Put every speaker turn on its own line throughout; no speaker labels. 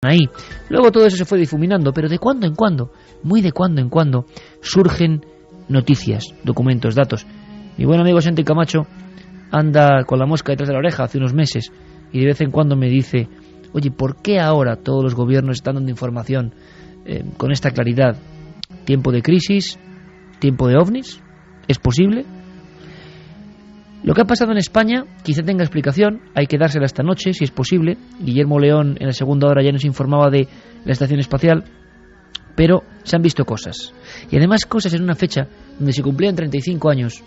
ahí. Luego todo eso se fue difuminando, pero de cuando en cuando, muy de cuando en cuando, surgen noticias, documentos, datos. Mi buen amigo Santi Camacho anda con la mosca detrás de la oreja hace unos meses y de vez en cuando me dice: oye, ¿por qué ahora todos los gobiernos están dando información con esta claridad? ¿Tiempo de crisis? ¿Tiempo de ovnis? ¿Es posible? Lo que ha pasado en España quizá tenga explicación, hay que dársela esta noche, si es posible. Guillermo León en la segunda hora ya nos informaba de la estación espacial, pero se han visto cosas. Y además cosas en una fecha donde se cumplían 35 años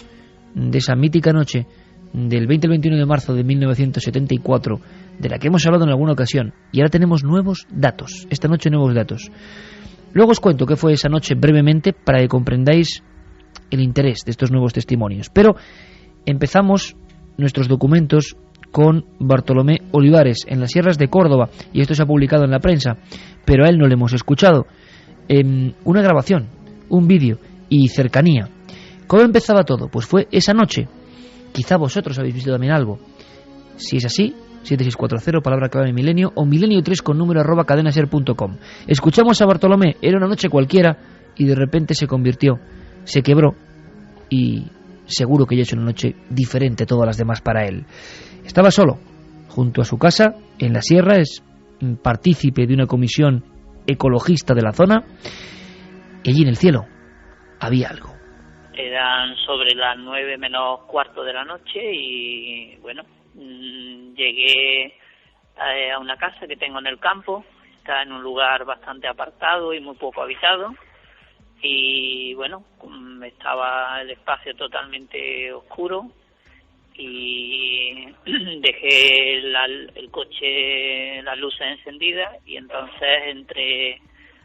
de esa mítica noche del 20 al 21 de marzo de 1974, de la que hemos hablado en alguna ocasión. Y ahora tenemos nuevos datos, esta noche nuevos datos. Luego os cuento qué fue esa noche brevemente para que comprendáis el interés de estos nuevos testimonios. Pero empezamos nuestros documentos con Bartolomé Olivares en las sierras de Córdoba, y esto se ha publicado en la prensa, pero a él no le hemos escuchado. Una grabación, un vídeo y cercanía. ¿Cómo empezaba todo? Pues fue esa noche. Quizá vosotros habéis visto también algo. Si es así, 7640, palabra clave milenio, o milenio3 con número @cadenaser.com. Escuchamos a Bartolomé, era una noche cualquiera y de repente se convirtió, se quebró, y seguro que ya es una noche diferente a todas las demás para él. Estaba solo, junto a su casa, en la sierra, es partícipe de una comisión ecologista de la zona, y allí en el cielo había algo.
Eran sobre las 9 menos cuarto de la noche y bueno, llegué a una casa que tengo en el campo, está en un lugar bastante apartado y muy poco habitado. Y bueno, estaba el espacio totalmente oscuro y dejé el coche, las luces encendidas, y entonces entré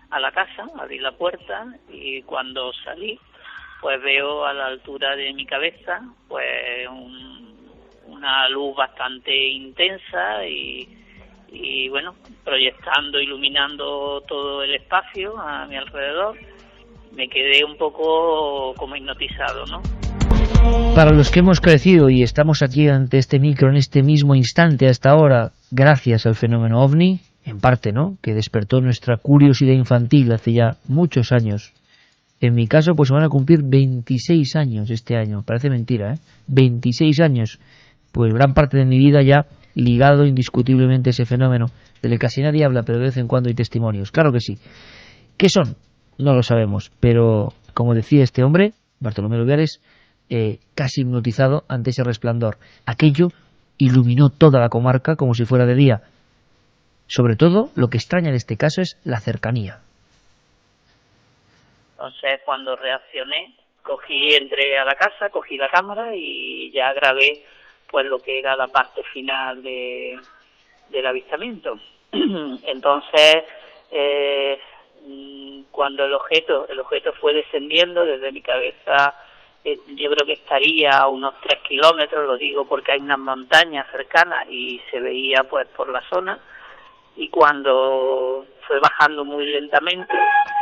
a la casa, abrí la puerta y cuando salí pues veo a la altura de mi cabeza pues una luz bastante intensa y bueno, proyectando, iluminando todo el espacio a mi alrededor. Me quedé un poco como hipnotizado, ¿no?
Para los que hemos crecido y estamos aquí ante este micro en este mismo instante hasta ahora, gracias al fenómeno OVNI, en parte, ¿no?, que despertó nuestra curiosidad infantil hace ya muchos años. En mi caso, pues se van a cumplir 26 años este año. Parece mentira, ¿eh? 26 años. Pues gran parte de mi vida ya ligado indiscutiblemente a ese fenómeno, del que casi nadie habla, pero de vez en cuando hay testimonios. Claro que sí. ¿Qué son? No lo sabemos, pero como decía este hombre, Bartolomé Olivares, casi hipnotizado ante ese resplandor. Aquello iluminó toda la comarca como si fuera de día. Sobre todo, lo que extraña de este caso es la cercanía.
Entonces, cuando reaccioné, entré a la casa, cogí la cámara y ya grabé pues lo que era la parte final del avistamiento. Entonces, cuando el objeto fue descendiendo desde mi cabeza, yo creo que estaría a unos 3 kilómetros, lo digo porque hay unas montañas cercanas y se veía pues por la zona, y cuando fue bajando muy lentamente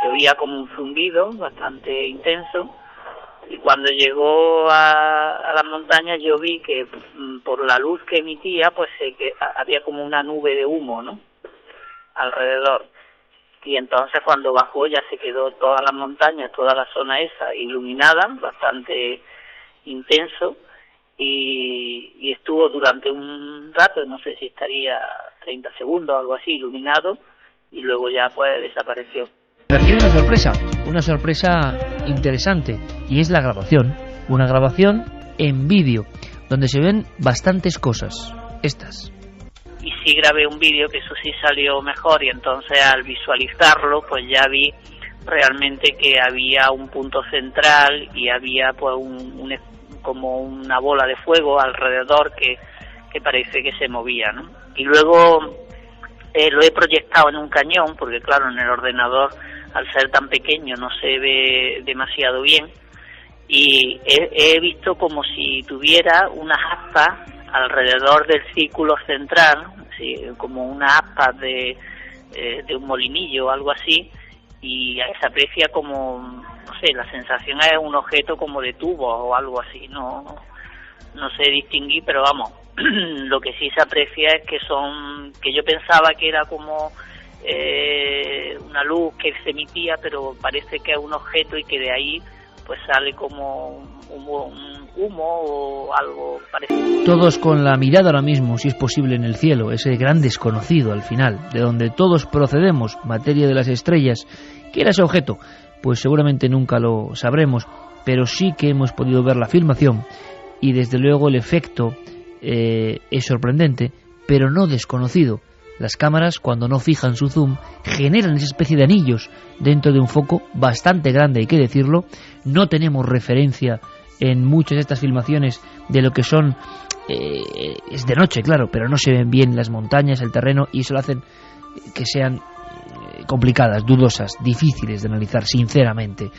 se oía como un zumbido bastante intenso, y cuando llegó a las montañas yo vi que por la luz que emitía pues que había como una nube de humo, ¿no?, alrededor. Y entonces cuando bajó ya se quedó todas las montañas, toda la zona esa iluminada, bastante intenso, y estuvo durante un rato, no sé si estaría 30 segundos o algo así, iluminado, y luego ya pues desapareció.
Recibe una sorpresa interesante, y es la grabación, una grabación en vídeo, donde se ven bastantes cosas, estas.
Y sí grabé un vídeo, que eso sí salió mejor, y entonces al visualizarlo pues ya vi realmente que había un punto central y había pues como una bola de fuego alrededor que parece que se movía, ¿no? Y luego lo he proyectado en un cañón, porque claro, en el ordenador al ser tan pequeño no se ve demasiado bien, y he visto como si tuviera unas aspas alrededor del círculo central, ¿sí?, como unas aspas de un molinillo o algo así, y se aprecia como, no sé, la sensación es un objeto como de tubo o algo así, no sé distinguir, pero vamos, lo que sí se aprecia es que yo pensaba que era como una luz que se emitía, pero parece que es un objeto y que de ahí pues sale como un humo o algo parecido.
Todos con la mirada ahora mismo, si es posible, en el cielo, ese gran desconocido al final, de donde todos procedemos, materia de las estrellas. ¿Qué era ese objeto? Pues seguramente nunca lo sabremos, pero sí que hemos podido ver la filmación y desde luego el efecto es sorprendente, pero no desconocido. Las cámaras, cuando no fijan su zoom, generan esa especie de anillos dentro de un foco bastante grande, hay que decirlo. No tenemos referencia en muchas de estas filmaciones de lo que son... es de noche, claro, pero no se ven bien las montañas, el terreno, y eso lo hacen que sean complicadas, dudosas, difíciles de analizar, sinceramente.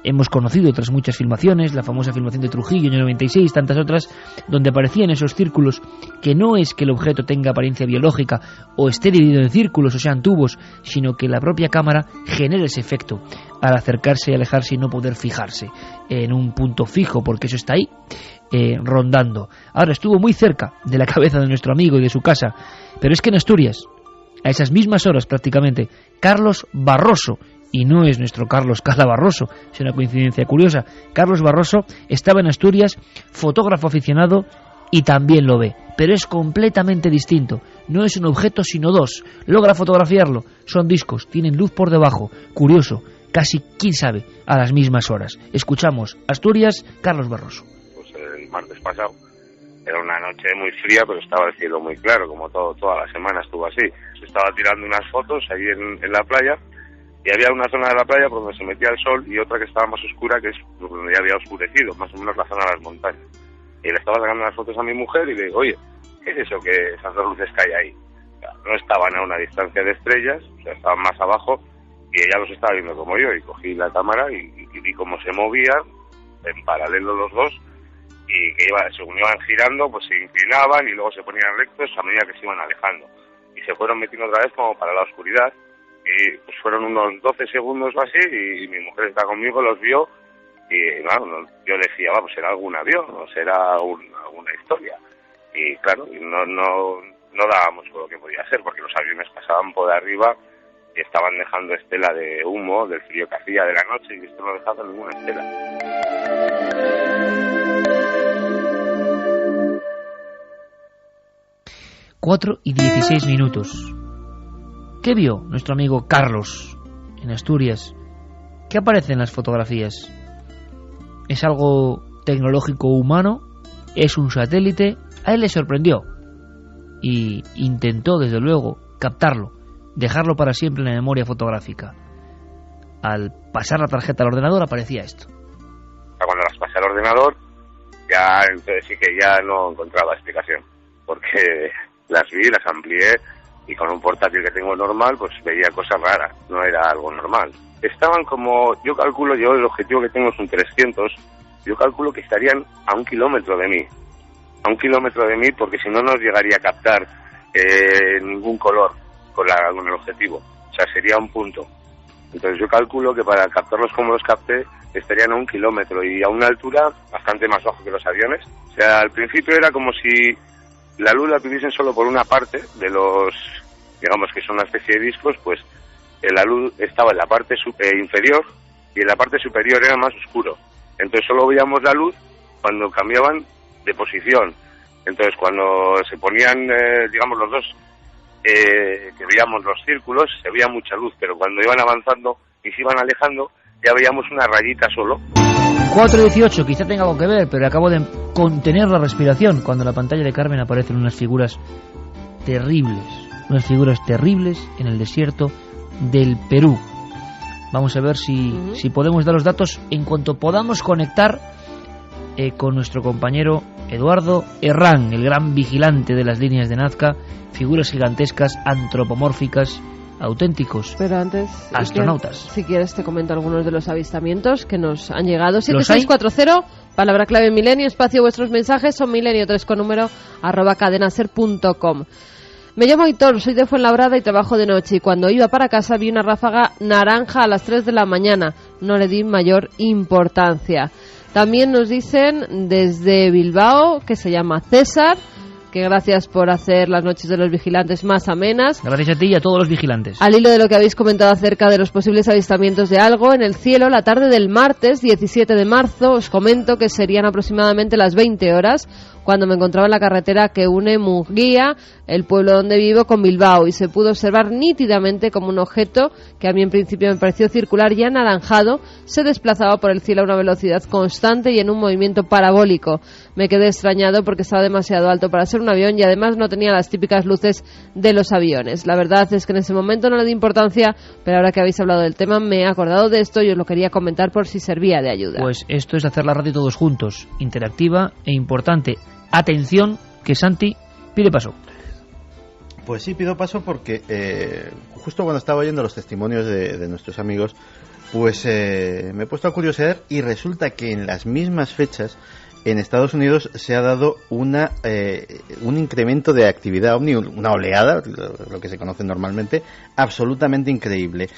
Hemos conocido otras muchas filmaciones, la famosa filmación de Trujillo en el 96, tantas otras, donde aparecían esos círculos, que no es que el objeto tenga apariencia biológica o esté dividido en círculos o sean tubos, sino que la propia cámara genera ese efecto al acercarse y alejarse y no poder fijarse en un punto fijo, porque eso está ahí, rondando. Ahora, estuvo muy cerca de la cabeza de nuestro amigo y de su casa, pero es que en Asturias, a esas mismas horas prácticamente, Carlos Barroso, y no es nuestro Carlos Cala Barroso, es una coincidencia curiosa, Carlos Barroso estaba en Asturias, fotógrafo aficionado, y también lo ve, pero es completamente distinto, no es un objeto sino dos, logra fotografiarlo, son discos, tienen luz por debajo, curioso, casi, quién sabe, a las mismas horas. Escuchamos Asturias, Carlos Barroso.
Pues el martes pasado era una noche muy fría, pero estaba el cielo muy claro, como toda la semana estuvo así. Se estaba tirando unas fotos ahí en la playa, y había una zona de la playa por donde se metía el sol y otra que estaba más oscura, que es donde ya había oscurecido, más o menos la zona de las montañas. Y le estaba sacando las fotos a mi mujer y le digo, oye, ¿qué es eso que esas dos luces que hay ahí? O sea, no estaban a una distancia de estrellas, o sea, estaban más abajo, y ella los estaba viendo como yo, y cogí la cámara y vi cómo se movían en paralelo los dos, y que según iban girando, pues se inclinaban y luego se ponían rectos a medida que se iban alejando. Y se fueron metiendo otra vez como para la oscuridad, y pues fueron unos 12 segundos o así, y mi mujer está conmigo, los vio, y claro, yo decía, vamos, será algún avión, o será alguna historia. Y claro, no dábamos con lo que podía ser, porque los aviones pasaban por arriba y estaban dejando estela de humo, del frío que hacía de la noche, y esto no dejaba ninguna estela.
4:16. ¿Qué vio nuestro amigo Carlos en Asturias? ¿Qué aparece en las fotografías? ¿Es algo tecnológico humano? ¿Es un satélite? A él le sorprendió y intentó, desde luego, captarlo, dejarlo para siempre en la memoria fotográfica. Al pasar la tarjeta al ordenador aparecía esto.
Cuando las pasé al ordenador, ya entonces sí que ya no encontraba explicación, porque las vi, las amplié, y con un portátil que tengo normal, pues veía cosas raras, no era algo normal. Estaban como, yo calculo, el objetivo que tengo es un 300, yo calculo que estarían a 1 kilómetro de mí. A 1 kilómetro de mí, porque si no nos llegaría a captar ningún color con el objetivo. O sea, sería un punto. Entonces yo calculo que para captarlos como los capté, estarían a 1 kilómetro y a una altura bastante más bajo que los aviones. O sea, al principio era como si la luz la tuviesen solo por una parte de los, digamos que son una especie de discos, pues la luz estaba en la parte inferior y en la parte superior era más oscuro. Entonces solo veíamos la luz cuando cambiaban de posición. Entonces cuando se ponían, digamos, los dos, que veíamos los círculos, se veía mucha luz, pero cuando iban avanzando y se iban alejando, ya veíamos una rayita solo.
4:18, quizá tenga algo que ver, pero acabo de contener la respiración cuando en la pantalla de Carmen aparecen unas figuras terribles en el desierto del Perú. Vamos a ver si podemos dar los datos en cuanto podamos conectar con nuestro compañero Eduardo Herrán, el gran vigilante de las líneas de Nazca, figuras gigantescas, antropomórficas, auténticos,
pero antes,
astronautas.
Si quieres te comento algunos de los avistamientos que nos han llegado.
7640,
palabra clave Milenio, espacio vuestros mensajes, son milenio3 con número @cadenaser.com. Me llamo Aitor, soy de Fuenlabrada y trabajo de noche, y cuando iba para casa vi una ráfaga naranja a las 3 de la mañana. No le di mayor importancia. También nos dicen desde Bilbao, que se llama César, que gracias por hacer las noches de los vigilantes más amenas.
Gracias a ti y a todos los vigilantes.
Al hilo de lo que habéis comentado acerca de los posibles avistamientos de algo en el cielo, la tarde del martes 17 de marzo, os comento que serían aproximadamente las 20 horas, cuando me encontraba en la carretera que une Munguía, el pueblo donde vivo, con Bilbao, y se pudo observar nítidamente como un objeto que a mí en principio me pareció circular y anaranjado se desplazaba por el cielo a una velocidad constante y en un movimiento parabólico. Me quedé extrañado porque estaba demasiado alto para ser un avión y además no tenía las típicas luces de los aviones. La verdad es que en ese momento no le di importancia, pero ahora que habéis hablado del tema me he acordado de esto y os lo quería comentar por si servía de ayuda.
Pues esto es hacer la radio todos juntos, interactiva e importante. Atención, que Santi pide paso.
Pues sí, pido paso porque justo cuando estaba oyendo los testimonios de nuestros amigos, pues me he puesto a curiosear y resulta que en las mismas fechas en Estados Unidos se ha dado un incremento de actividad ovni, una oleada, lo que se conoce normalmente, absolutamente increíble,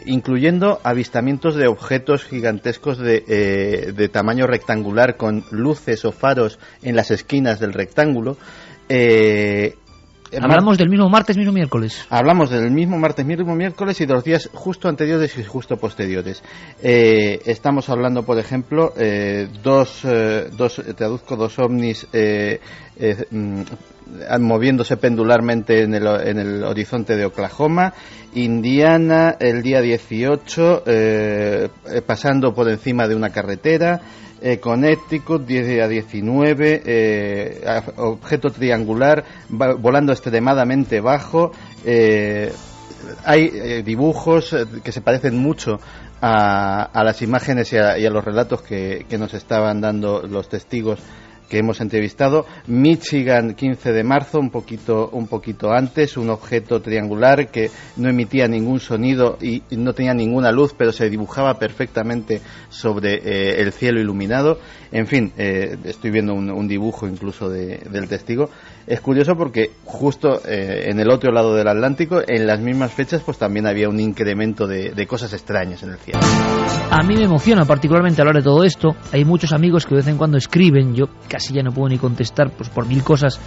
incluyendo avistamientos de objetos gigantescos de tamaño rectangular con luces o faros en las esquinas del rectángulo.
Hablamos del mismo martes, mismo miércoles.
Hablamos del mismo martes, mismo miércoles y de los días justo anteriores y justo posteriores. Estamos hablando, por ejemplo, dos ovnis moviéndose pendularmente en el horizonte de Oklahoma, Indiana, el día 18, pasando por encima de una carretera, Connecticut, 10 a 19, objeto triangular, volando extremadamente bajo. Hay dibujos que se parecen mucho a las imágenes y a los relatos que nos estaban dando los testigos que hemos entrevistado. Michigan, 15 de marzo, un poquito antes, un objeto triangular que no emitía ningún sonido y no tenía ninguna luz, pero se dibujaba perfectamente sobre el cielo iluminado. En fin, estoy viendo un dibujo incluso del testigo. Es curioso porque justo en el otro lado del Atlántico, en las mismas fechas, pues también había un incremento de cosas extrañas en el cielo.
A mí me emociona particularmente hablar de todo esto. Hay muchos amigos que de vez en cuando escriben, yo casi ya no puedo ni contestar pues por mil cosas,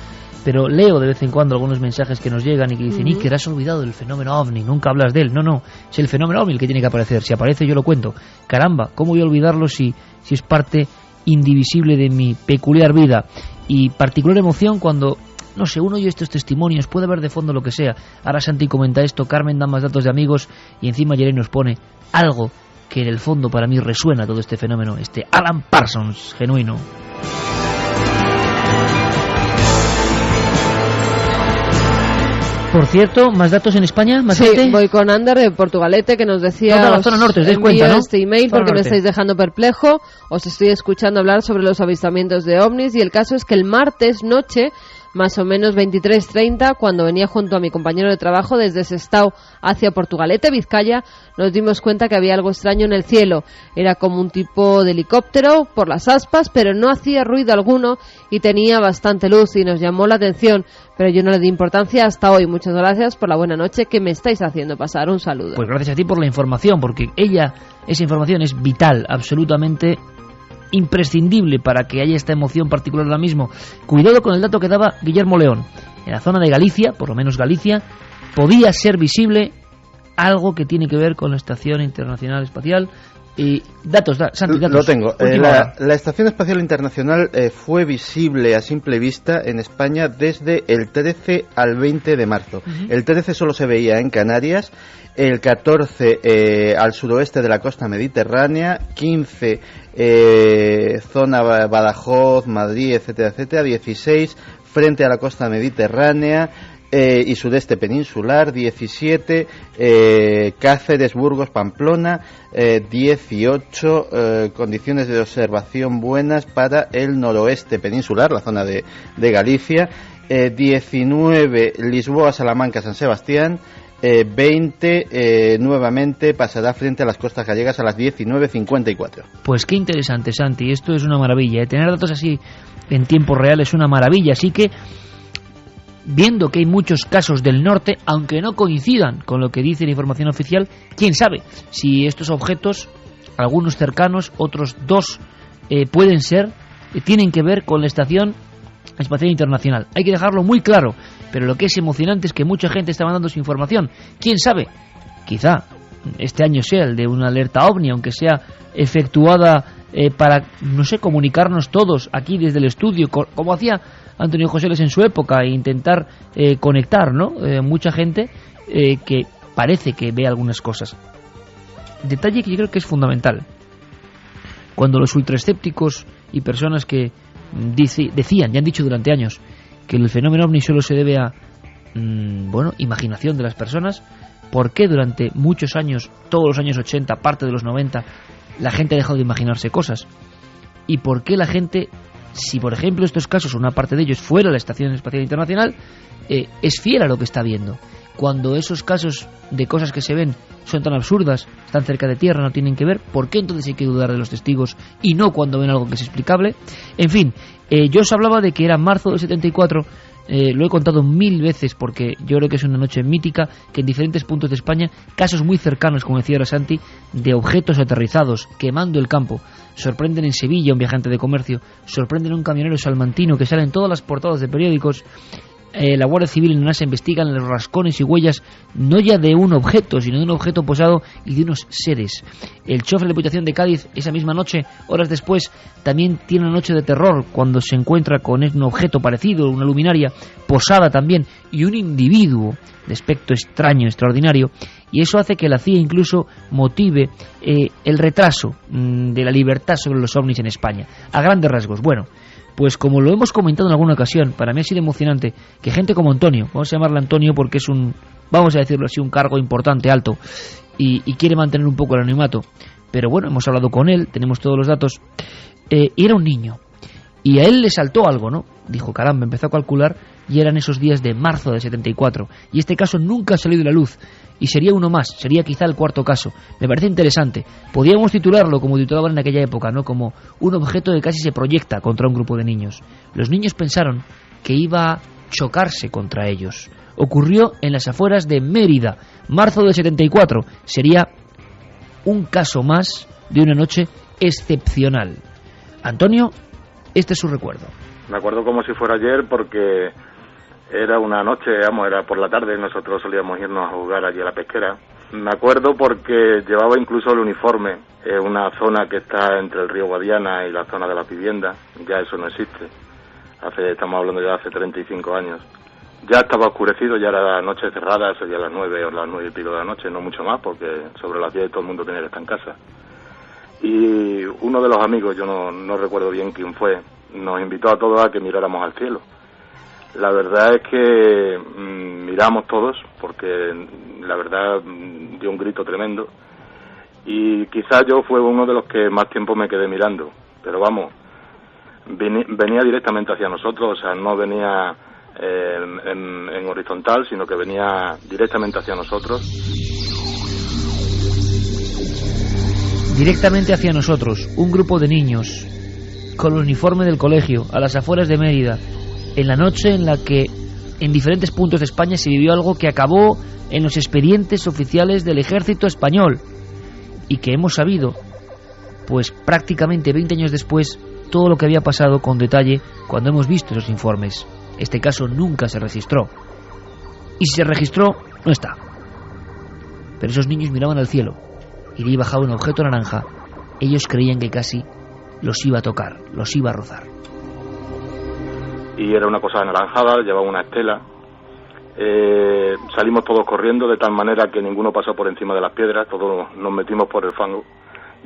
pero leo de vez en cuando algunos mensajes que nos llegan y que dicen, Iker, has olvidado del fenómeno ovni, nunca hablas de él. No, es el fenómeno ovni el que tiene que aparecer. Si aparece yo lo cuento. Caramba, ¿cómo voy a olvidarlo si es parte indivisible de mi peculiar vida? Y particular emoción cuando, no sé, uno oye estos testimonios, puede ver de fondo lo que sea. Ahora Santi comenta esto, Carmen da más datos de amigos y encima Yerén nos pone algo que en el fondo para mí resuena todo este fenómeno, este Alan Parsons genuino. Por cierto, ¿más datos en España? ¿Más
sí,
gente?
Voy con Ander de Portugalete, que nos decía...
Toda la zona norte, os dais cuenta, ¿no?
Este email
Zona
porque me
norte.
estáis dejando perplejo. Os estoy escuchando hablar sobre los avistamientos de ovnis y el caso es que el martes noche, más o menos 23:30, cuando venía junto a mi compañero de trabajo desde Sestao hacia Portugalete, Vizcaya, nos dimos cuenta que había algo extraño en el cielo. Era como un tipo de helicóptero por las aspas, pero no hacía ruido alguno y tenía bastante luz y nos llamó la atención, pero yo no le di importancia hasta hoy. Muchas gracias por la buena noche que me estáis haciendo pasar. Un saludo.
Pues gracias a ti por la información, porque esa información es vital, absolutamente imprescindible para que haya esta emoción particular ahora mismo. Cuidado con el dato que daba Guillermo León. En la zona de Galicia, por lo menos Galicia, podía ser visible algo que tiene que ver con la Estación Internacional Espacial. Y datos, Santi, datos.
Lo tengo.
Última hora.
La Estación Espacial Internacional fue visible a simple vista en España desde el 13 al 20 de marzo. Uh-huh. El 13 solo se veía en Canarias, el 14 al suroeste de la costa mediterránea, 15 zona Badajoz, Madrid, etcétera, etcétera, 16 frente a la costa mediterránea y sudeste peninsular, 17 Cáceres, Burgos, Pamplona, 18 condiciones de observación buenas para el noroeste peninsular, la zona de Galicia, 19 Lisboa, Salamanca, San Sebastián, 20 nuevamente pasará frente a las costas gallegas a las 19:54.
Pues qué interesante, Santi, esto es una maravilla, tener datos así en tiempo real es una maravilla, así que viendo que hay muchos casos del norte, aunque no coincidan con lo que dice la información oficial, quién sabe si estos objetos, algunos cercanos, otros dos, tienen que ver con la Estación Espacial Internacional. Hay que dejarlo muy claro, pero lo que es emocionante es que mucha gente está mandando su información. ¿Quién sabe? Quizá este año sea el de una alerta OVNI, aunque sea efectuada para, no sé, comunicarnos todos aquí desde el estudio, como hacía Antonio Joseles en su época, e intentar conectar, ¿no? Mucha gente que parece que ve algunas cosas. Detalle que yo creo que es fundamental. Cuando los ultraescépticos y personas que decían, y han dicho durante años, que el fenómeno OVNI solo se debe a imaginación de las personas, ¿por qué durante muchos años, todos los años 80, parte de los 90, la gente ha dejado de imaginarse cosas? ¿Y por qué la gente, si por ejemplo estos casos, una parte de ellos fuera la Estación Espacial Internacional, es fiel a lo que está viendo? Cuando esos casos de cosas que se ven son tan absurdas, están cerca de tierra, no tienen que ver, ¿por qué entonces hay que dudar de los testigos y no cuando ven algo que es explicable? En fin, yo os hablaba de que era marzo del 74, lo he contado 1000 veces porque yo creo que es una noche mítica, que en diferentes puntos de España, casos muy cercanos, como decía ahora Santi, de objetos aterrizados, quemando el campo. Sorprenden en Sevilla un viajante de comercio, sorprenden a un camionero salmantino que sale en todas las portadas de periódicos. La Guardia Civil en NASA investigan los rascones y huellas no ya de un objeto, sino de un objeto posado y de unos seres. El chofer de la Diputación de Cádiz, esa misma noche, horas después, también tiene una noche de terror cuando se encuentra con un objeto parecido, una luminaria posada también, y un individuo de aspecto extraño, extraordinario, y eso hace que la CIA incluso motive el retraso de la libertad sobre los ovnis en España, a grandes rasgos. Bueno, pues como lo hemos comentado en alguna ocasión, para mí ha sido emocionante que gente como Antonio, vamos a llamarle Antonio porque es vamos a decirlo así, un cargo importante, alto, y quiere mantener un poco el anonimato, pero bueno, hemos hablado con él, tenemos todos los datos, y era un niño, y a él le saltó algo, ¿no? Dijo, caramba, empezó a calcular, y eran esos días de marzo de 74, y este caso nunca ha salido a la luz, y sería uno más, sería quizá el cuarto caso. Me parece interesante. Podríamos titularlo como titulaban en aquella época, ¿no? Como un objeto que casi se proyecta contra un grupo de niños. Los niños pensaron que iba a chocarse contra ellos. Ocurrió en las afueras de Mérida, marzo del 74. Sería un caso más de una noche excepcional. Antonio, este es su recuerdo.
Me acuerdo como si fuera ayer porque era una noche, era por la tarde, nosotros solíamos irnos a jugar allí a la pesquera. Me acuerdo porque llevaba incluso el uniforme, una zona que está entre el río Guadiana y la zona de las viviendas, ya eso no existe. Estamos hablando ya de hace 35 años. Ya estaba oscurecido, ya era la noche cerrada, sería las 9 o las 9 y pico de la noche, no mucho más, porque sobre las 10 todo el mundo tenía que estar en casa. Y uno de los amigos, yo no recuerdo bien quién fue, nos invitó a todos a que miráramos al cielo. La verdad es que miramos todos, porque la verdad dio un grito tremendo, y quizás yo fue uno de los que más tiempo me quedé mirando, pero vamos, venía directamente hacia nosotros, o sea, no venía en horizontal, sino que venía directamente hacia nosotros.
Directamente hacia nosotros, un grupo de niños con el uniforme del colegio, a las afueras de Mérida, en la noche en la que en diferentes puntos de España se vivió algo que acabó en los expedientes oficiales del ejército español y que hemos sabido, pues prácticamente 20 años después, todo lo que había pasado con detalle cuando hemos visto esos informes. Este caso nunca se registró, y si se registró, no está. Pero esos niños miraban al cielo y de ahí bajaba un objeto naranja. Ellos creían que casi los iba a tocar, los iba a rozar.
Y era una cosa anaranjada, llevaba una estela. Salimos todos corriendo de tal manera que ninguno pasó por encima de las piedras, todos nos metimos por el fango.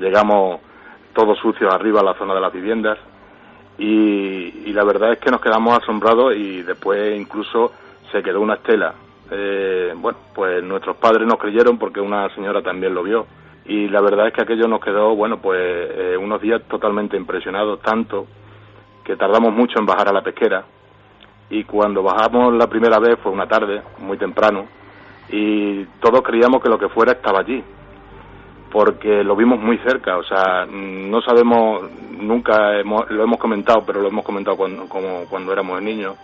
Llegamos todos sucios arriba a la zona de las viviendas y la verdad es que nos quedamos asombrados y después incluso se quedó una estela. Pues nuestros padres nos creyeron porque una señora también lo vio y la verdad es que aquello nos quedó, unos días totalmente impresionados, tanto que tardamos mucho en bajar a la pesquera y cuando bajamos la primera vez fue una tarde, muy temprano, y todos creíamos que lo que fuera estaba allí, porque lo vimos muy cerca, o sea, no sabemos, lo hemos comentado, pero lo hemos comentado cuando éramos niños,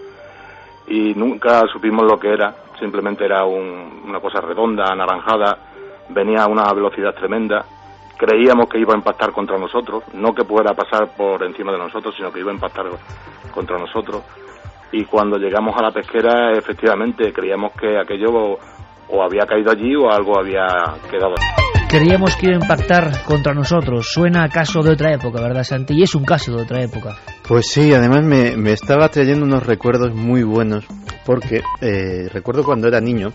y nunca supimos lo que era, simplemente era una cosa redonda, anaranjada, venía a una velocidad tremenda. Creíamos que iba a impactar contra nosotros, no que pudiera pasar por encima de nosotros, sino que iba a impactar contra nosotros. y cuando llegamos a la pesquera, efectivamente, creíamos que aquello o había caído allí o algo había quedado.
Creíamos que iba a impactar contra nosotros. Suena a caso de otra época, ¿verdad, Santi? Y es un caso de otra época.
Pues sí, además me estaba trayendo unos recuerdos muy buenos, porque recuerdo cuando era niño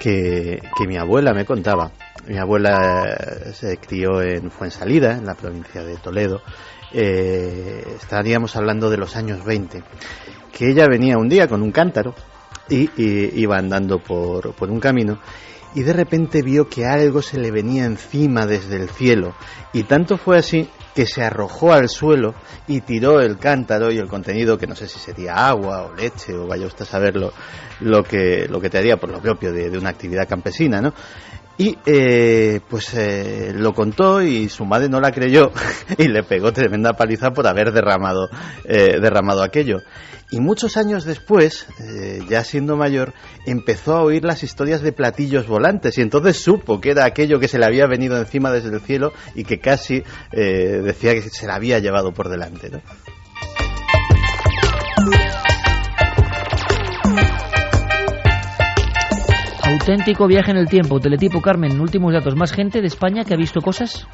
que mi abuela me contaba. Mi abuela se crió en Fuensalida, en la provincia de Toledo. Estaríamos hablando de los años 20. Que ella venía un día con un cántaro y iba andando por un camino, y de repente vio que algo se le venía encima desde el cielo, y tanto fue así que se arrojó al suelo y tiró el cántaro y el contenido, que no sé si sería agua o leche o vaya usted a saber lo que te haría por lo propio de una actividad campesina, ¿no? Y lo contó y su madre no la creyó y le pegó tremenda paliza por haber derramado aquello. Y muchos años después, ya siendo mayor, empezó a oír las historias de platillos volantes y entonces supo que era aquello que se le había venido encima desde el cielo y que casi decía que se la había llevado por delante, ¿no?
Auténtico viaje en el tiempo. Teletipo, Carmen, últimos datos. ¿Más gente de España que ha visto cosas?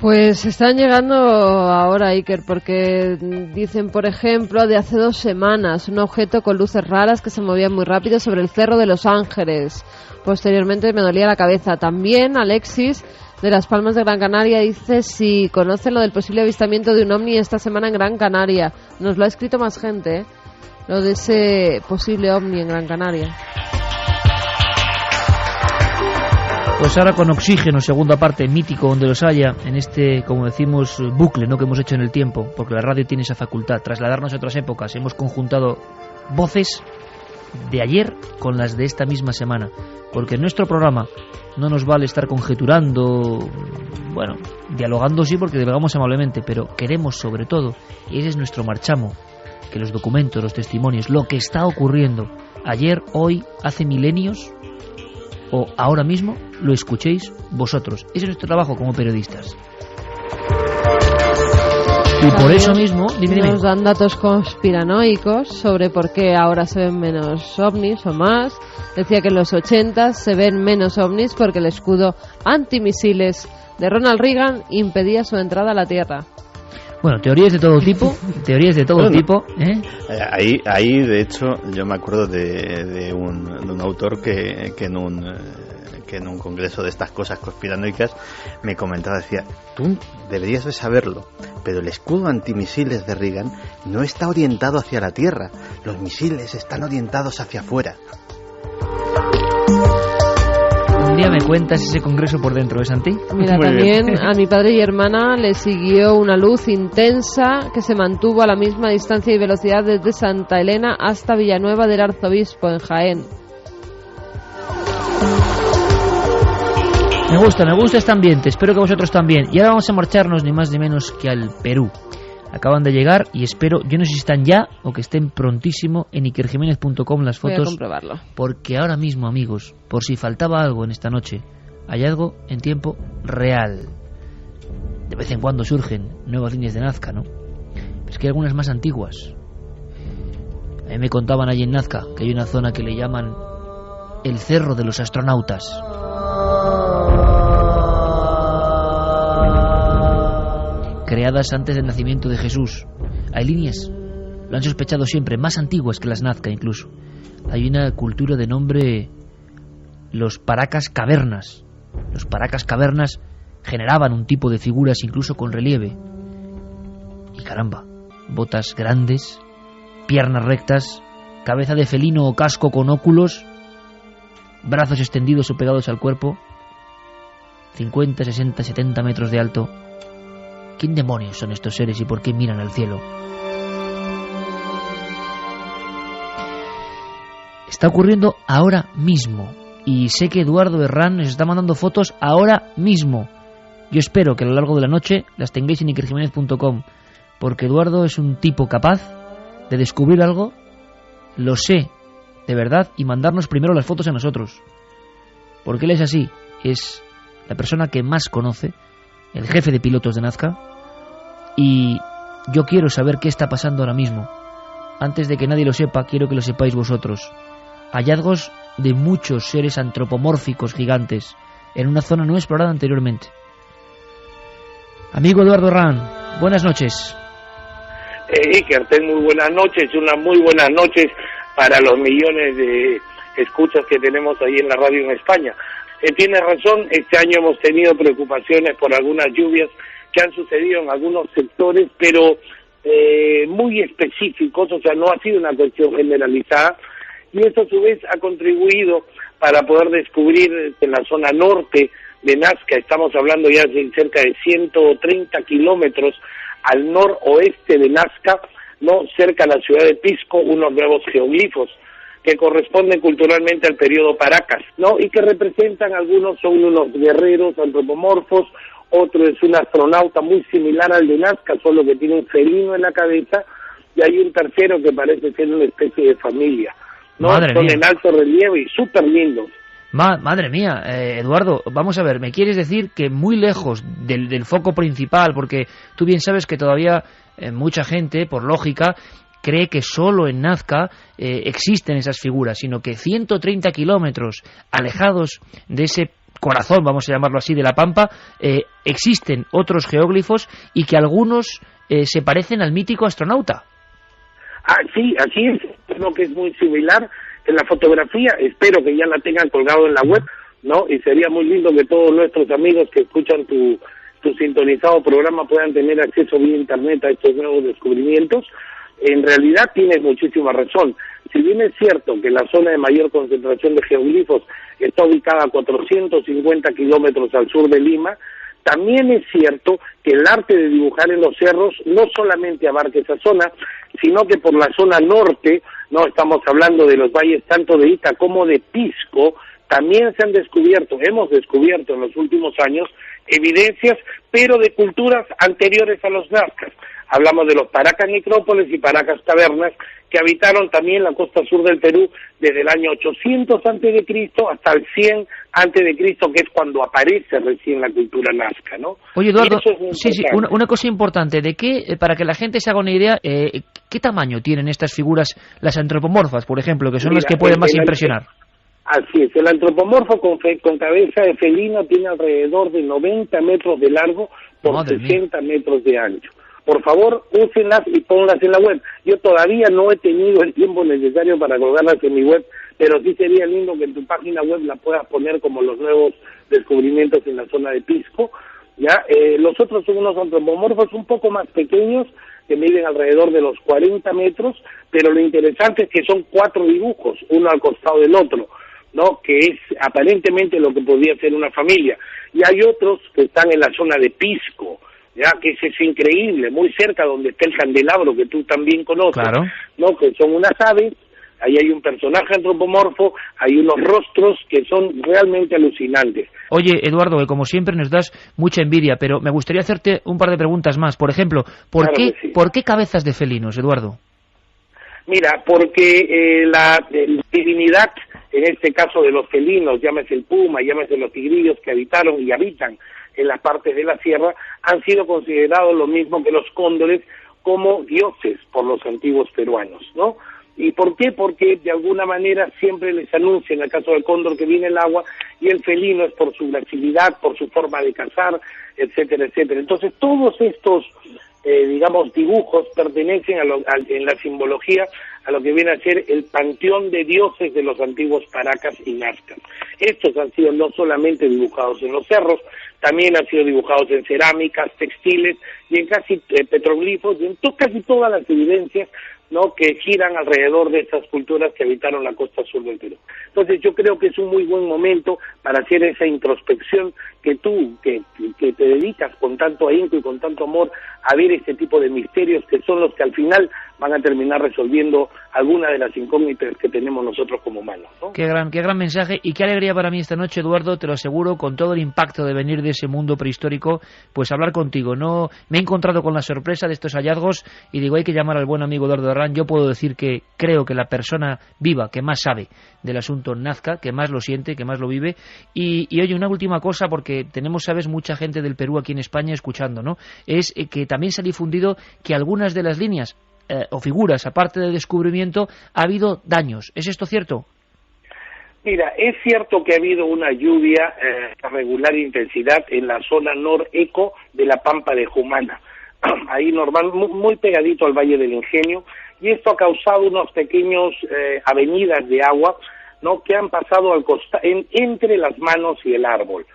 Pues están llegando ahora, Iker, porque dicen, por ejemplo, de hace 2 semanas, un objeto con luces raras que se movía muy rápido sobre el Cerro de los Ángeles. Posteriormente me dolía la cabeza. También Alexis, de Las Palmas de Gran Canaria, dice si conoce lo del posible avistamiento de un ovni esta semana en Gran Canaria. Nos lo ha escrito más gente, lo de ese posible ovni en Gran Canaria.
Pues ahora con Oxígeno, segunda parte, mítico donde los haya, en este, como decimos, bucle, ¿no?, que hemos hecho en el tiempo, porque la radio tiene esa facultad, trasladarnos a otras épocas. Hemos conjuntado voces de ayer con las de esta misma semana, porque en nuestro programa no nos vale estar conjeturando, bueno, dialogando sí, porque dialogamos amablemente, pero queremos sobre todo, y ese es nuestro marchamo, que los documentos, los testimonios, lo que está ocurriendo ayer, hoy, hace milenios o ahora mismo, lo escuchéis vosotros. Ese es nuestro trabajo como periodistas. Y por eso mismo, dime.
Nos dan datos conspiranoicos sobre por qué ahora se ven menos ovnis o más. Decía que en los 80 se ven menos ovnis porque el escudo antimisiles de Ronald Reagan impedía su entrada a la Tierra.
Bueno, teorías de todo tipo, tipo.
Ahí, de hecho, yo me acuerdo de un autor que en un congreso de estas cosas conspiranoicas me comentaba, decía, tú deberías de saberlo, pero el escudo antimisiles de Reagan no está orientado hacia la Tierra, los misiles están orientados hacia afuera.
Un día me cuentas ese congreso por dentro, ¿eh, Santi?
Mira, también a mi padre y hermana le siguió una luz intensa que se mantuvo a la misma distancia y velocidad desde Santa Elena hasta Villanueva del Arzobispo, en Jaén.
Me gusta este ambiente, espero que vosotros también. Y ahora vamos a marcharnos ni más ni menos que al Perú. Acaban de llegar y espero, yo no sé si están ya o que estén prontísimo en ikerjimenez.com las fotos.
Voy a comprobarlo.
Porque ahora mismo, amigos, por si faltaba algo en esta noche, hay algo en tiempo real. De vez en cuando surgen nuevas líneas de Nazca, ¿no? Pero es que hay algunas más antiguas. A mí me contaban allí en Nazca que hay una zona que le llaman el Cerro de los Astronautas. Creadas antes del nacimiento de Jesús. Hay líneas, lo han sospechado siempre, más antiguas que las Nazca incluso. Hay una cultura de nombre los Paracas Cavernas. Los Paracas Cavernas generaban un tipo de figuras incluso con relieve. Y caramba, botas grandes, piernas rectas, cabeza de felino o casco con óculos, brazos extendidos o pegados al cuerpo, 50, 60, 70 metros de alto. ¿Quién demonios son estos seres y por qué miran al cielo? Está ocurriendo ahora mismo. Y sé que Eduardo Herrán nos está mandando fotos ahora mismo. Yo espero que a lo largo de la noche las tengáis en ikerjimenez.com, porque Eduardo es un tipo capaz de descubrir algo, lo sé, de verdad, y mandarnos primero las fotos a nosotros. Porque él es así, es la persona que más conoce, el jefe de pilotos de Nazca, y yo quiero saber qué está pasando ahora mismo. antes de que nadie lo sepa, quiero que lo sepáis vosotros. Hallazgos de muchos seres antropomórficos gigantes en una zona no explorada anteriormente. Amigo Eduardo Herrán, buenas noches.
Iker, muy buenas noches, unas muy buenas noches para los millones de escuchas que tenemos ahí en la radio en España. Tienes razón, este año hemos tenido preocupaciones por algunas lluvias que han sucedido en algunos sectores, pero muy específicos, o sea, no ha sido una cuestión generalizada, y eso a su vez ha contribuido para poder descubrir en la zona norte de Nazca, estamos hablando ya de cerca de 130 kilómetros al noroeste de Nazca, no cerca de la ciudad de Pisco, unos nuevos geoglifos que corresponden culturalmente al periodo Paracas, ¿no? Y que representan, algunos son unos guerreros antropomorfos, otro es un astronauta muy similar al de Nazca, solo que tiene un felino en la cabeza, y hay un tercero que parece ser una especie de familia, ¿no?
Madre
son
mía.
en alto relieve y súper lindos.
Madre mía, Eduardo, vamos a ver, ¿me quieres decir que muy lejos del foco principal, porque tú bien sabes que todavía mucha gente, por lógica, cree que solo en Nazca existen esas figuras, sino que 130 kilómetros alejados de ese corazón, vamos a llamarlo así, de la Pampa, existen otros geóglifos y que algunos se parecen al mítico astronauta?
Sí, así es, lo que es muy similar en la fotografía, espero que ya la tengan colgado en la web, ¿no? Y sería muy lindo que todos nuestros amigos que escuchan tu sintonizado programa puedan tener acceso vía internet a estos nuevos descubrimientos. En realidad tienes muchísima razón. Si bien es cierto que la zona de mayor concentración de geoglifos está ubicada a 450 kilómetros al sur de Lima, también es cierto que el arte de dibujar en los cerros no solamente abarca esa zona, sino que por la zona norte, no estamos hablando de los valles tanto de Ita como de Pisco, también hemos descubierto en los últimos años evidencias, pero de culturas anteriores a los nazcas. Hablamos de los Paracas necrópolis y Paracas cavernas, que habitaron también la costa sur del Perú desde el año 800 a.C. hasta el 100 a.C., que es cuando aparece recién la cultura nazca, ¿no?
Oye, Eduardo,
Es
sí, una cosa importante, de qué, para que la gente se haga una idea, ¿qué tamaño tienen estas figuras, las antropomorfas, por ejemplo, que son las que pueden más impresionar?
Así es, el antropomorfo con cabeza de felino tiene alrededor de 90 metros de largo por
Madre
60 metros de ancho. Por favor, úsenlas y ponlas en la web. Yo todavía no he tenido el tiempo necesario para colgarlas en mi web, pero sí sería lindo que en tu página web la puedas poner como los nuevos descubrimientos en la zona de Pisco. Ya, los otros son unos antropomorfos un poco más pequeños, que miden alrededor de los 40 metros, pero lo interesante es que son 4 dibujos, uno al costado del otro, ¿no? Que es aparentemente lo que podría ser una familia. Y hay otros que están en la zona de Pisco, ya que ese es increíble, muy cerca donde está el candelabro que tú también conoces,
claro,
¿no? Que son unas aves, ahí hay un personaje antropomorfo, hay unos rostros que son realmente alucinantes.
Oye, Eduardo, que como siempre nos das mucha envidia, pero me gustaría hacerte un par de preguntas más. Por ejemplo, ¿por qué cabezas de felinos, Eduardo?
Mira, porque la divinidad, en este caso de los felinos, llámese el puma, llámese los tigrillos que habitaron y habitan en las partes de la sierra, han sido considerados lo mismo que los cóndores como dioses por los antiguos peruanos, ¿no? ¿Y por qué? Porque de alguna manera siempre les anuncia, en el caso del cóndor, que viene el agua, y el felino es por su agresividad, por su forma de cazar, etcétera, etcétera. Entonces todos estos dibujos pertenecen en la simbología a lo que viene a ser el panteón de dioses de los antiguos Paracas y Nazcas. Estos han sido no solamente dibujados en los cerros, también han sido dibujados en cerámicas, textiles y en casi petroglifos, y en casi todas las evidencias, ¿no?, que giran alrededor de estas culturas que habitaron la costa sur del Perú. Entonces yo creo que es un muy buen momento para hacer esa introspección que tú, que te dedicas con tanto ahínco y con tanto amor a ver este tipo de misterios, que son los que al final van a terminar resolviendo alguna de las incógnitas que tenemos nosotros como humanos, ¿no?
Qué gran mensaje, y qué alegría para mí esta noche, Eduardo, te lo aseguro, con todo el impacto de venir de ese mundo prehistórico, pues hablar contigo. No me he encontrado con la sorpresa de estos hallazgos y digo, hay que llamar al buen amigo Eduardo Herrán. Yo puedo decir que creo que la persona viva que más sabe del asunto Nazca, que más lo siente, que más lo vive. Y oye, una última cosa, porque tenemos, sabes, mucha gente del Perú aquí en España escuchando, ¿no? Es que también se ha difundido que algunas de las líneas, o figuras, aparte del descubrimiento, ha habido daños. ¿Es esto cierto?
Mira, es cierto que ha habido una lluvia de regular intensidad en la zona noreco de la Pampa de Jumana, ahí normal, muy pegadito al Valle del Ingenio, y esto ha causado unos pequeños avenidas de agua, ¿no?, que han pasado entre las manos y el árbol.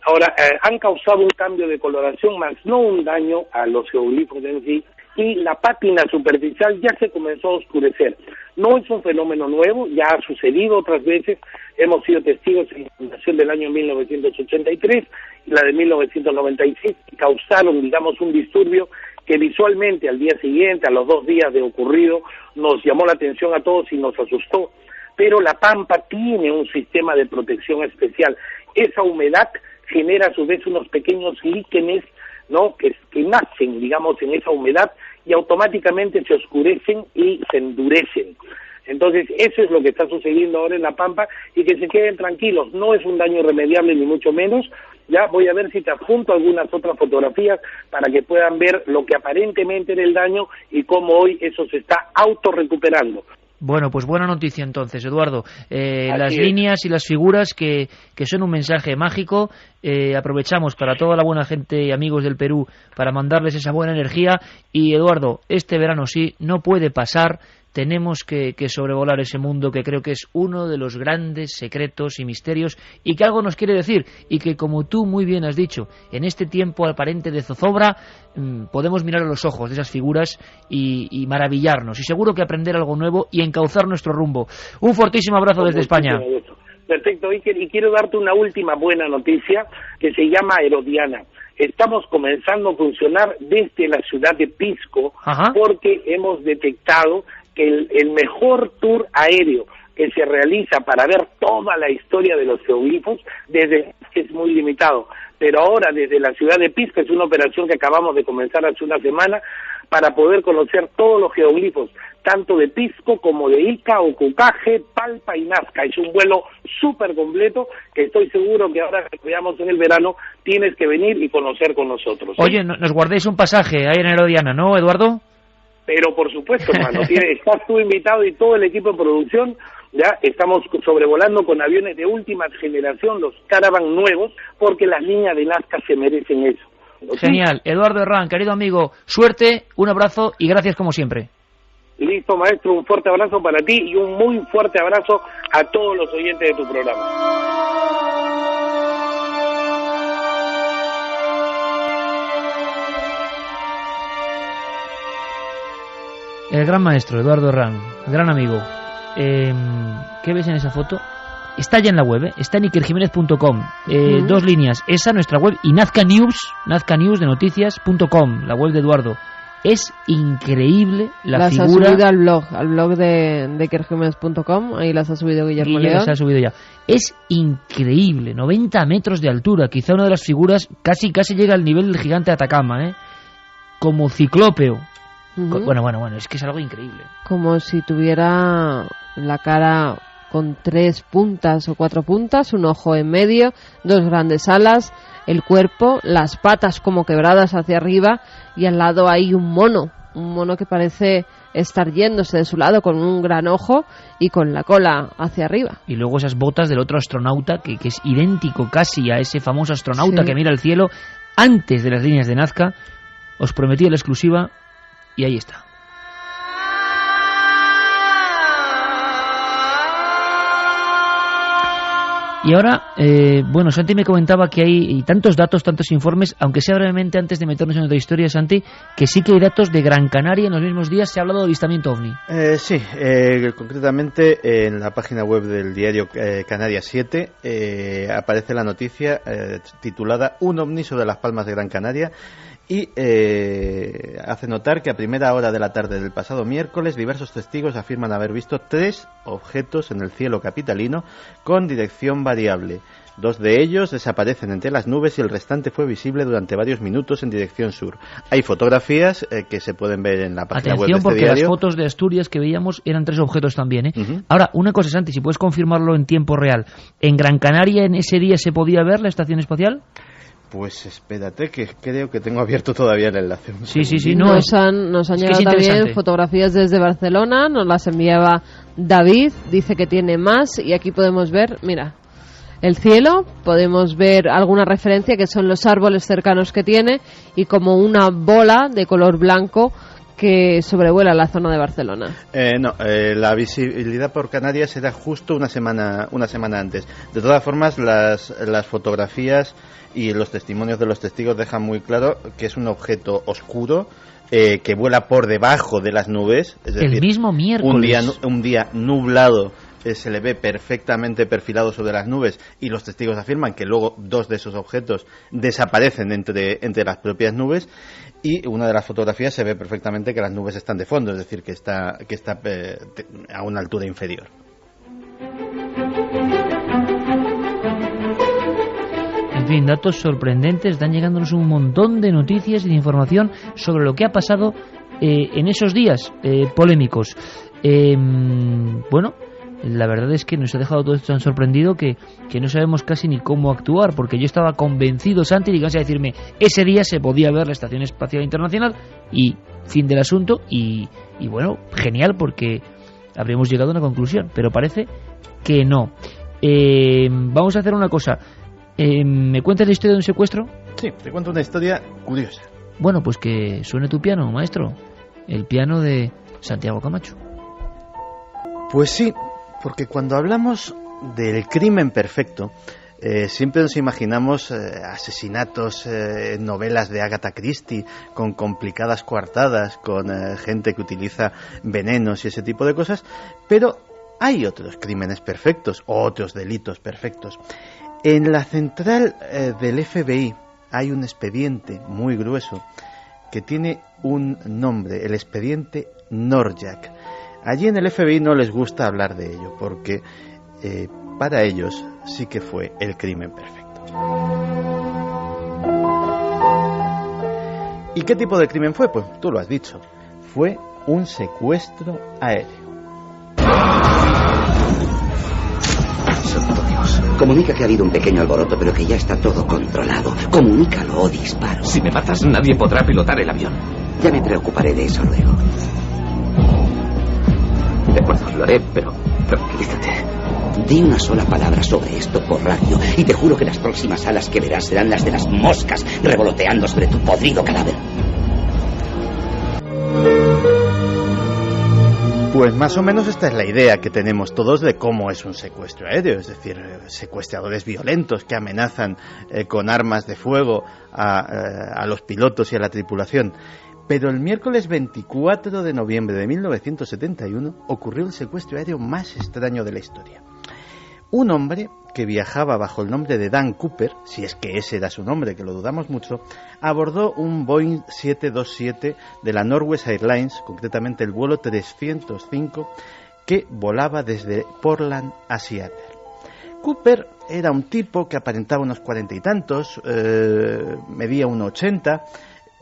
Ahora, han causado un cambio de coloración, más no un daño a los geoglifos en sí, y la pátina superficial ya se comenzó a oscurecer. No es un fenómeno nuevo, ya ha sucedido otras veces, hemos sido testigos en la inundación del año 1983 y la de 1996, que causaron, digamos, un disturbio que visualmente al día siguiente, a los 2 días de ocurrido, nos llamó la atención a todos y nos asustó. Pero la Pampa tiene un sistema de protección especial. Esa humedad genera a su vez unos pequeños líquenes, ¿no?, que nacen, digamos, en esa humedad y automáticamente se oscurecen y se endurecen. Entonces, eso es lo que está sucediendo ahora en La Pampa, y que se queden tranquilos, no es un daño irremediable ni mucho menos. Ya voy a ver si te adjunto algunas otras fotografías para que puedan ver lo que aparentemente era el daño y cómo hoy eso se está autorrecuperando.
Bueno, pues buena noticia entonces, Eduardo. Las líneas y las figuras que son un mensaje mágico. Aprovechamos para toda la buena gente y amigos del Perú para mandarles esa buena energía. Y Eduardo, este verano sí, no puede pasar. Tenemos que sobrevolar ese mundo que creo que es uno de los grandes secretos y misterios y que algo nos quiere decir, y que, como tú muy bien has dicho, en este tiempo aparente de zozobra podemos mirar a los ojos de esas figuras y maravillarnos, y seguro que aprender algo nuevo y encauzar nuestro rumbo. Un fortísimo abrazo desde España.
Perfecto, Iker, y quiero darte una última buena noticia que se llama Herodiana. Estamos comenzando a funcionar desde la ciudad de Pisco. Ajá. Porque hemos detectado que el mejor tour aéreo que se realiza para ver toda la historia de los geoglifos desde que es muy limitado, pero ahora desde la ciudad de Pisco es una operación que acabamos de comenzar hace una semana para poder conocer todos los geoglifos, tanto de Pisco como de Ica, Ucucaje, Palpa y Nazca. Es un vuelo súper completo que estoy seguro que ahora que veamos en el verano tienes que venir y conocer con nosotros.
Oye, nos guardéis un pasaje ahí en Herodiana, ¿no, Eduardo?
Pero por supuesto, hermano, estás tú invitado y todo el equipo de producción. Ya estamos sobrevolando con aviones de última generación, los Caravan nuevos, porque las líneas de Nazca se merecen eso. ¿Sí?
Genial. Eduardo Herrán, querido amigo, suerte, un abrazo y gracias como siempre.
Listo, maestro, un fuerte abrazo para ti y un muy fuerte abrazo a todos los oyentes de tu programa.
El gran maestro, Eduardo Herrán, gran amigo. ¿Qué ves en esa foto? Está ya en la web, está en ikerjimenez.com. 2 líneas, esa, nuestra web, y Nazca News de noticias.com, la web de Eduardo. Es increíble la figura.
Las ha subido al blog de ikerjimenez.com, ahí las ha subido Guillermo León.
Las ha subido ya. Es increíble, 90 metros de altura, quizá una de las figuras casi llega al nivel del gigante de Atacama, como ciclópeo. Bueno, es que es algo increíble.
Como si tuviera la cara con 3 puntas o 4 puntas, un ojo en medio, 2 grandes alas, el cuerpo, las patas como quebradas hacia arriba, y al lado hay un mono que parece estar yéndose de su lado con un gran ojo y con la cola hacia arriba.
Y luego esas botas del otro astronauta que es idéntico casi a ese famoso astronauta que mira al cielo antes de las líneas de Nazca. Os prometí la exclusiva y ahí está. Y ahora, Santi me comentaba que hay tantos datos, tantos informes, aunque sea brevemente antes de meternos en otra historia, Santi, que sí que hay datos de Gran Canaria en los mismos días. Se ha hablado de avistamiento ovni.
Sí, concretamente en la página web del diario Canarias 7 aparece la noticia titulada Un ovni sobre las Palmas de Gran Canaria. Y hace notar que a primera hora de la tarde del pasado miércoles diversos testigos afirman haber visto 3 objetos en el cielo capitalino con dirección variable. 2 de ellos desaparecen entre las nubes y el restante fue visible durante varios minutos en dirección sur. Hay fotografías que se pueden ver en la página web de este
porque
diario.
Las fotos de Asturias que veíamos eran 3 objetos también, Ahora, una cosa, Santi, si puedes confirmarlo en tiempo real, ¿en Gran Canaria en ese día se podía ver la estación espacial?
Pues espérate, que creo que tengo abierto todavía el enlace.
Sí, no.
Nos han llegado también fotografías desde Barcelona, nos las enviaba David, dice que tiene más, y aquí podemos ver, mira, el cielo, podemos ver alguna referencia que son los árboles cercanos que tiene, y como una bola de color blanco que sobrevuela la zona de Barcelona.
La visibilidad por Canarias era justo una semana antes. De todas formas, las fotografías y los testimonios de los testigos dejan muy claro que es un objeto oscuro que vuela por debajo de las nubes. Es decir,
el mismo miércoles.
Un día nublado se le ve perfectamente perfilado sobre las nubes, y los testigos afirman que luego dos de esos objetos desaparecen entre las propias nubes, y una de las fotografías se ve perfectamente que las nubes están de fondo, es decir, que está a una altura inferior.
En fin, datos sorprendentes, están llegándonos un montón de noticias y de información sobre lo que ha pasado en esos días polémicos. Bueno, la verdad es que nos ha dejado todo esto tan sorprendido que no sabemos casi ni cómo actuar, porque yo estaba convencido, Santi, de que ibas a decirme ese día se podía ver la Estación Espacial Internacional y fin del asunto, y bueno, genial, porque habríamos llegado a una conclusión, pero parece que no. Vamos a hacer una cosa. ¿Me cuentas la historia de un secuestro?
Sí, te cuento una historia curiosa.
Bueno, pues que suene tu piano, maestro, el piano de Santiago Camacho.
Pues sí, porque cuando hablamos del crimen perfecto, siempre nos imaginamos asesinatos, novelas de Agatha Christie, con complicadas coartadas, con gente que utiliza venenos y ese tipo de cosas, pero hay otros crímenes perfectos, otros delitos perfectos. En la central del FBI hay un expediente muy grueso que tiene un nombre, el expediente Norjack. Allí en el FBI no les gusta hablar de ello, porque para ellos sí que fue el crimen perfecto. ¿Y qué tipo de crimen fue? Pues tú lo has dicho, fue un secuestro aéreo.
Santo Dios. Comunica que ha habido un pequeño alboroto, pero que ya está todo controlado. Comunícalo o disparo.
Si me matas, nadie podrá pilotar el avión.
Ya me preocuparé de eso luego.
De acuerdo, lo haré, pero tranquilízate.
Di una sola palabra sobre esto por radio y te juro que las próximas alas que verás serán las de las moscas revoloteando sobre tu podrido cadáver.
Pues más o menos esta es la idea que tenemos todos de cómo es un secuestro aéreo, es decir, secuestradores violentos que amenazan con armas de fuego a los pilotos y a la tripulación. Pero el miércoles 24 de noviembre de 1971 ocurrió el secuestro aéreo más extraño de la historia. Un hombre que viajaba bajo el nombre de Dan Cooper, si es que ese era su nombre, que lo dudamos mucho, abordó un Boeing 727 de la Northwest Airlines, concretamente el vuelo 305, que volaba desde Portland a Seattle. Cooper era un tipo que aparentaba unos 40 y tantos, medía 1,80,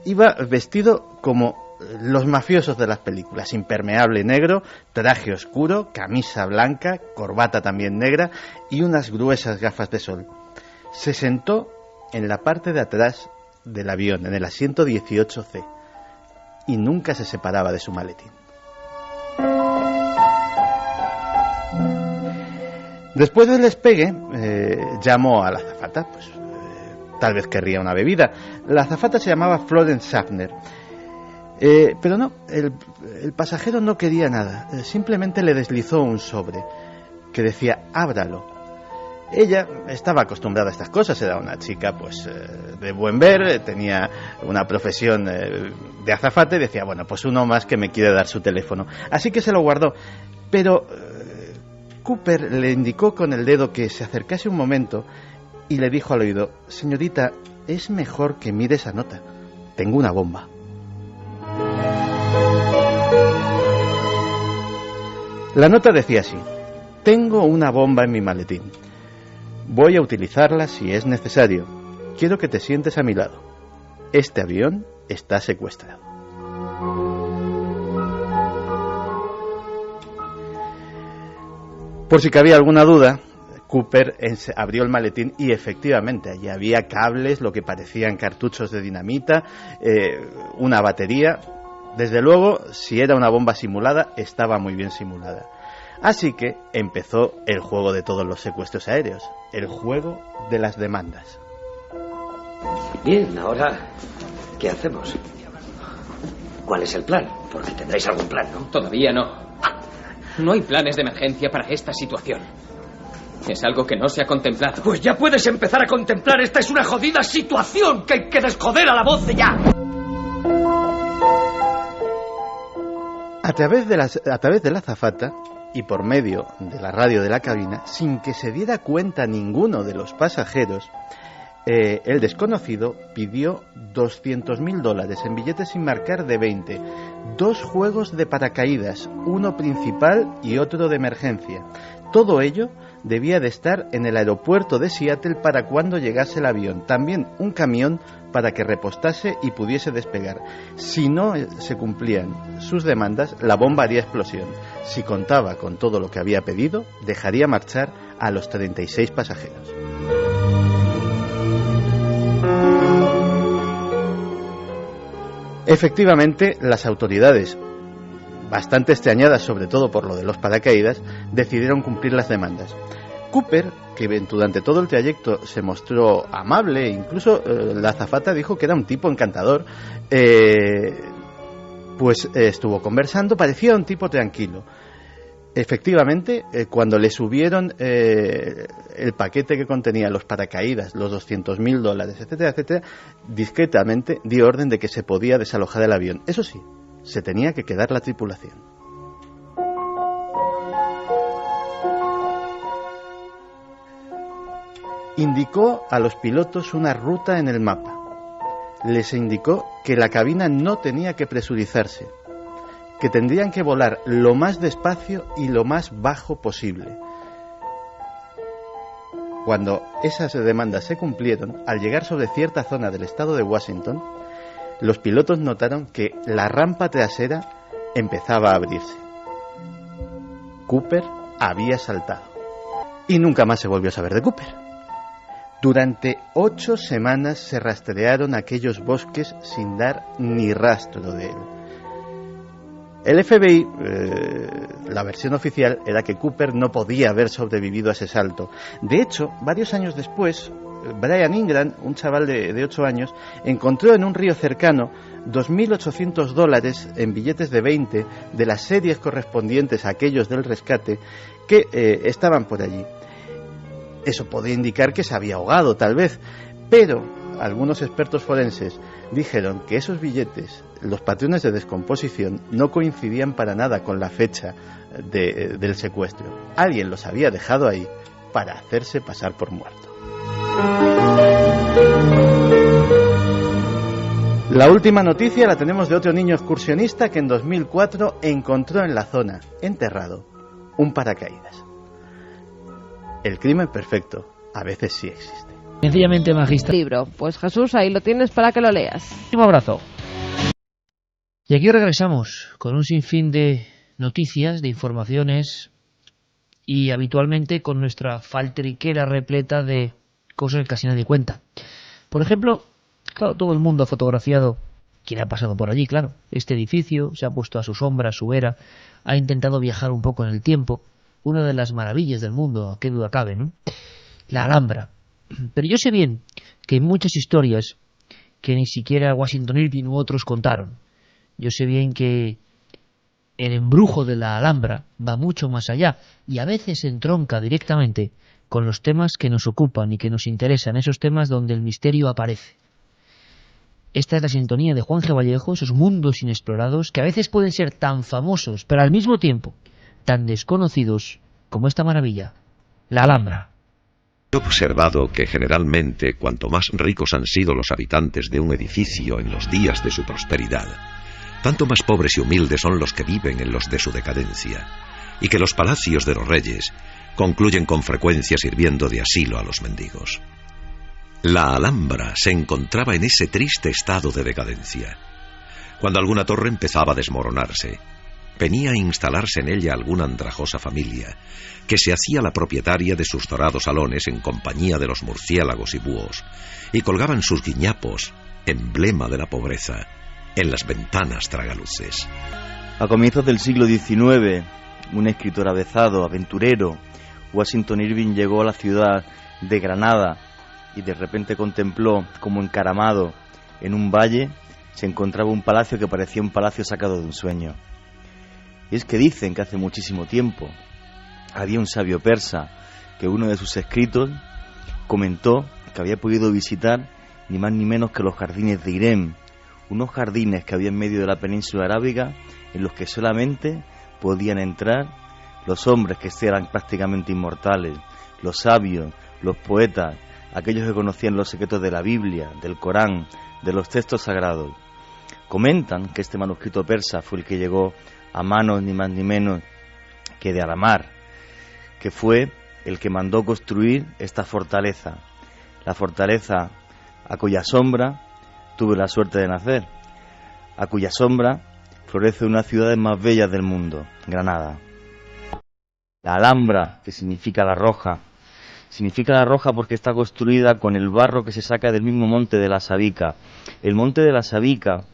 iba vestido como los mafiosos de las películas, impermeable negro, traje oscuro, camisa blanca, corbata también negra y unas gruesas gafas de sol. Se sentó en la parte de atrás del avión, en el asiento 18C, y nunca se separaba de su maletín. Después del despegue, llamó a la azafata, pues tal vez querría una bebida. La azafata se llamaba Florence Schaffner. Pero no, el pasajero no quería nada, simplemente le deslizó un sobre que decía ábralo. Ella estaba acostumbrada a estas cosas, era una chica pues de buen ver, tenía una profesión de azafata y decía, bueno, pues uno más que me quiere dar su teléfono. Así que se lo guardó, pero Cooper le indicó con el dedo que se acercase un momento y le dijo al oído, señorita, es mejor que mire esa nota, tengo una bomba. La nota decía así: tengo una bomba en mi maletín. Voy a utilizarla si es necesario. Quiero que te sientes a mi lado. Este avión está secuestrado. Por si cabía alguna duda, Cooper abrió el maletín y efectivamente allí había cables, lo que parecían cartuchos de dinamita, una batería. Desde luego, si era una bomba simulada, estaba muy bien simulada. Así que empezó el juego de todos los secuestros aéreos, el juego de las demandas.
Bien, ahora, ¿qué hacemos? ¿Cuál es el plan? Porque tendréis algún plan, ¿no?
Todavía no. No hay planes de emergencia para esta situación. Es algo que no se ha contemplado.
Pues ya puedes empezar a contemplar. Esta es una jodida situación que hay que desjoder a la voz de ya.
A través de la azafata y por medio de la radio de la cabina, sin que se diera cuenta ninguno de los pasajeros, el desconocido pidió $200.000 en billetes sin marcar de 20, 2 juegos de paracaídas, uno principal y otro de emergencia. Todo ello debía de estar en el aeropuerto de Seattle para cuando llegase el avión. También un camión para que repostase y pudiese despegar. Si no se cumplían sus demandas, la bomba haría explosión. Si contaba con todo lo que había pedido, dejaría marchar a los 36 pasajeros. Efectivamente, las autoridades, bastante extrañadas sobre todo por lo de los paracaídas, decidieron cumplir las demandas. Cooper, que durante todo el trayecto se mostró amable, incluso la azafata dijo que era un tipo encantador, pues estuvo conversando, parecía un tipo tranquilo. Efectivamente, cuando le subieron el paquete que contenía los paracaídas, los $200.000, etcétera, etcétera, discretamente dio orden de que se podía desalojar el avión. Eso sí, se tenía que quedar la tripulación. Indicó a los pilotos una ruta en el mapa. Les indicó que la cabina no tenía que presurizarse, que tendrían que volar lo más despacio y lo más bajo posible. Cuando esas demandas se cumplieron, al llegar sobre cierta zona del estado de Washington, los pilotos notaron que la rampa trasera empezaba a abrirse. Cooper había saltado. Y nunca más se volvió a saber de Cooper. Durante 8 semanas se rastrearon aquellos bosques sin dar ni rastro de él. El FBI, la versión oficial, era que Cooper no podía haber sobrevivido a ese salto. De hecho, varios años después, Brian Ingram, un chaval de 8 años, encontró en un río cercano $2.800 en billetes de 20 de las series correspondientes a aquellos del rescate que estaban por allí. Eso podía indicar que se había ahogado, tal vez, pero algunos expertos forenses dijeron que esos billetes, los patrones de descomposición, no coincidían para nada con la fecha del secuestro. Alguien los había dejado ahí para hacerse pasar por muerto. La última noticia la tenemos de otro niño excursionista que en 2004 encontró en la zona, enterrado, un paracaídas. El crimen perfecto a veces sí existe.
Sencillamente magistral.
Libro. Pues Jesús, ahí lo tienes para que lo leas.
Un abrazo. Y aquí regresamos con un sinfín de noticias, de informaciones y habitualmente con nuestra faltriquera repleta de cosas que casi nadie cuenta. Por ejemplo, claro, todo el mundo ha fotografiado, quien ha pasado por allí, claro, este edificio, se ha puesto a su sombra, a su vera, ha intentado viajar un poco en el tiempo. Una de las maravillas del mundo, qué duda cabe, ¿no? La Alhambra. Pero yo sé bien que hay muchas historias que ni siquiera Washington Irving u otros contaron. Yo sé bien que el embrujo de la Alhambra va mucho más allá y a veces entronca directamente con los temas que nos ocupan y que nos interesan, esos temas donde el misterio aparece. Esta es la sintonía de Juan G. Vallejo, esos mundos inexplorados que a veces pueden ser tan famosos, pero al mismo tiempo tan desconocidos como esta maravilla, la Alhambra.
He observado que generalmente cuanto más ricos han sido los habitantes de un edificio en los días de su prosperidad, tanto más pobres y humildes son los que viven en los de su decadencia, y que los palacios de los reyes concluyen con frecuencia sirviendo de asilo a los mendigos. La Alhambra se encontraba en ese triste estado de decadencia, cuando alguna torre empezaba a desmoronarse, venía a instalarse en ella alguna andrajosa familia, que se hacía la propietaria de sus dorados salones en compañía de los murciélagos y búhos, y colgaban sus guiñapos, emblema de la pobreza, en las ventanas tragaluces.
A comienzos del siglo XIX, un escritor avezado, aventurero, Washington Irving llegó a la ciudad de Granada y de repente contempló como encaramado en un valle se encontraba un palacio que parecía un palacio sacado de un sueño. Y es que dicen que hace muchísimo tiempo había un sabio persa que uno de sus escritos comentó que había podido visitar ni más ni menos que los jardines de Irem, unos jardines que había en medio de la península arábiga en los que solamente podían entrar los hombres que eran prácticamente inmortales, los sabios, los poetas, aquellos que conocían los secretos de la Biblia, del Corán, de los textos sagrados. Comentan que este manuscrito persa fue el que llegó a manos ni más ni menos que de Alamar, que fue el que mandó construir esta fortaleza, la fortaleza a cuya sombra tuve la suerte de nacer, a cuya sombra florece una de las ciudades más bellas del mundo, Granada. La Alhambra, que significa la roja porque está construida con el barro que se saca del mismo monte de la Sabica. El monte de la Sabica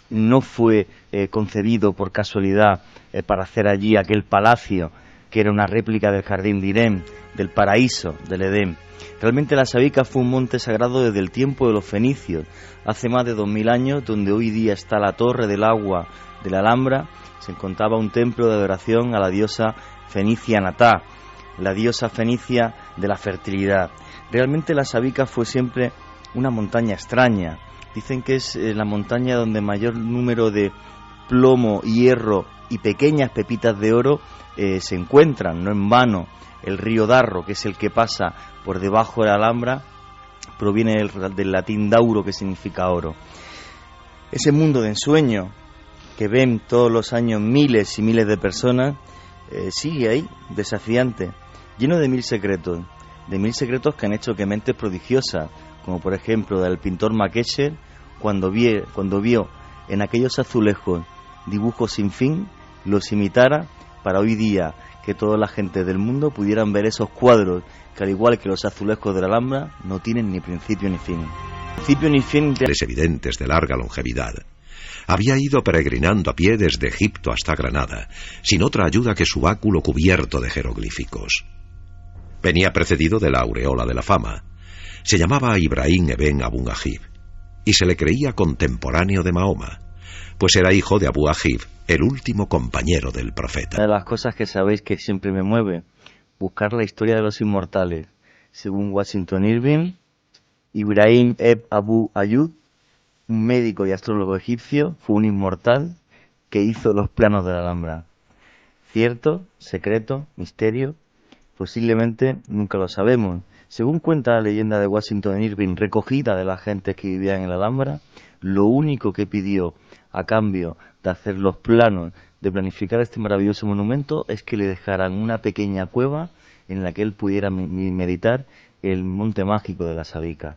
no fue concebido por casualidad para hacer allí aquel palacio que era una réplica del jardín de Irem, del paraíso del Edén. Realmente la Sabica fue un monte sagrado desde el tiempo de los fenicios, hace más de 2000 años, donde hoy día está la torre del agua de la Alhambra. Se encontraba un templo de adoración a la diosa fenicia Natá, la diosa fenicia de la fertilidad. Realmente la Sabica fue siempre una montaña extraña. Dicen que es la montaña donde mayor número de plomo, hierro y pequeñas pepitas de oro se encuentran, no en vano. El río Darro, que es el que pasa por debajo de la Alhambra, proviene del latín dauro, que significa oro. Ese mundo de ensueño que ven todos los años miles y miles de personas, sigue ahí, desafiante, lleno de mil secretos que han hecho que mentes prodigiosas, como por ejemplo del pintor Makesher, cuando vio en aquellos azulejos dibujos sin fin, los imitara para hoy día que toda la gente del mundo pudieran ver esos cuadros que, al igual que los azulejos de la Alhambra, no tienen ni principio ni fin.
Evidentes de larga longevidad. Había ido peregrinando a pie desde Egipto hasta Granada, sin otra ayuda que su báculo cubierto de jeroglíficos. Venía precedido de la aureola de la fama. Se llamaba Ibrahim Eben Abu Ajib, y se le creía contemporáneo de Mahoma, pues era hijo de Abu Ajib, el último compañero del profeta.
Una de las cosas que sabéis que siempre me mueve, buscar la historia de los inmortales. Según Washington Irving, Ibrahim Eben Abu Ajib, un médico y astrólogo egipcio, fue un inmortal que hizo los planos de la Alhambra. ¿Cierto? ¿Secreto? ¿Misterio? Posiblemente nunca lo sabemos. Según cuenta la leyenda de Washington Irving, recogida de la gente que vivían en la Alhambra, lo único que pidió a cambio de hacer los planos, de planificar este maravilloso monumento, es que le dejaran una pequeña cueva en la que él pudiera meditar el monte mágico de la Sabica.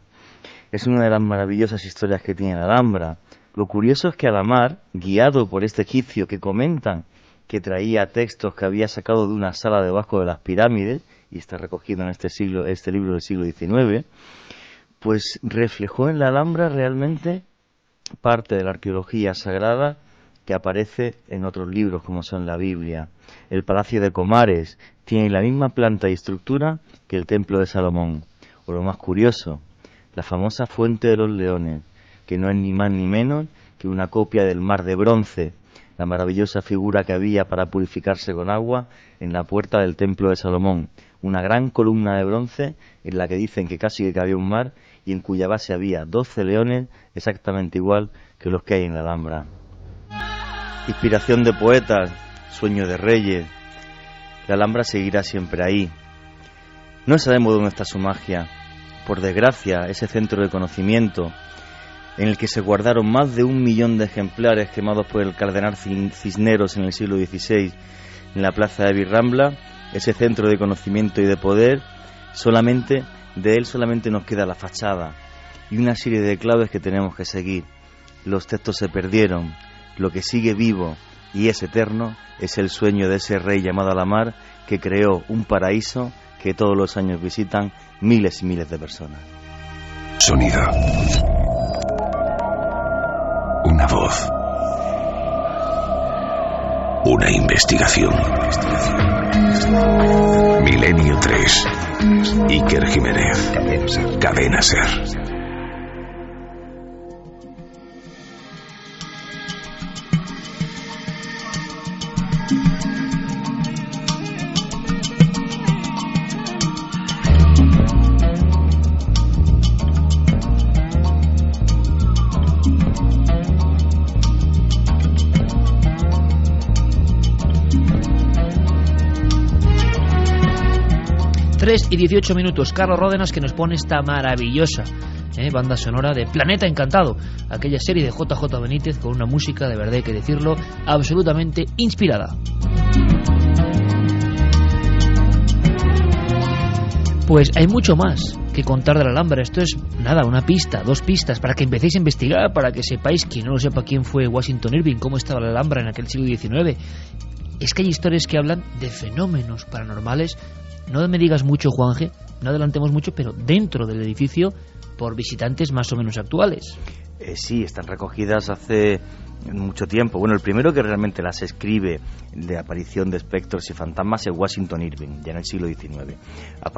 Es una de las maravillosas historias que tiene la Alhambra. Lo curioso es que Alamar, guiado por este egipcio que comentan que traía textos que había sacado de una sala debajo de las pirámides, y está recogido en este libro del siglo XIX, pues reflejó en la Alhambra realmente parte de la arqueología sagrada que aparece en otros libros como son la Biblia. El Palacio de Comares tiene la misma planta y estructura que el Templo de Salomón. O lo más curioso, la famosa Fuente de los Leones, que no es ni más ni menos que una copia del Mar de Bronce, la maravillosa figura que había para purificarse con agua en la puerta del Templo de Salomón, una gran columna de bronce en la que dicen que casi que cabía un mar y en cuya base había 12 leones exactamente igual que los que hay en la Alhambra. Inspiración de poetas, sueño de reyes, la Alhambra seguirá siempre ahí. No sabemos dónde está su magia. Por desgracia, ese centro de conocimiento en el que se guardaron más de 1 millón de ejemplares quemados por el cardenal Cisneros en el siglo XVI en la plaza de Virrambla, ese centro de conocimiento y de poder, de él solamente nos queda la fachada y una serie de claves que tenemos que seguir. Los textos se perdieron, lo que sigue vivo y es eterno, es el sueño de ese rey llamado Alamar que creó un paraíso que todos los años visitan miles y miles de personas.
Sonido. Una voz. Una investigación. Milenio 3. Iker Jiménez. Cadena Ser.
Y 18 minutos, Carlos Ródenas, que nos pone esta maravillosa banda sonora de Planeta Encantado, aquella serie de JJ Benítez con una música, de verdad hay que decirlo, absolutamente inspirada. Pues hay mucho más que contar de la Alhambra. Esto es nada, una pista, 2 pistas, para que empecéis a investigar, para que sepáis, quien no lo sepa, quién fue Washington Irving, cómo estaba la Alhambra en aquel siglo XIX. Es que hay historias que hablan de fenómenos paranormales. No me digas mucho, Juanje, no adelantemos mucho, pero dentro del edificio por visitantes más o menos actuales.
Sí, están recogidas hace mucho tiempo. Bueno, el primero que realmente las escribe de aparición de espectros y fantasmas es Washington Irving, ya en el siglo XIX.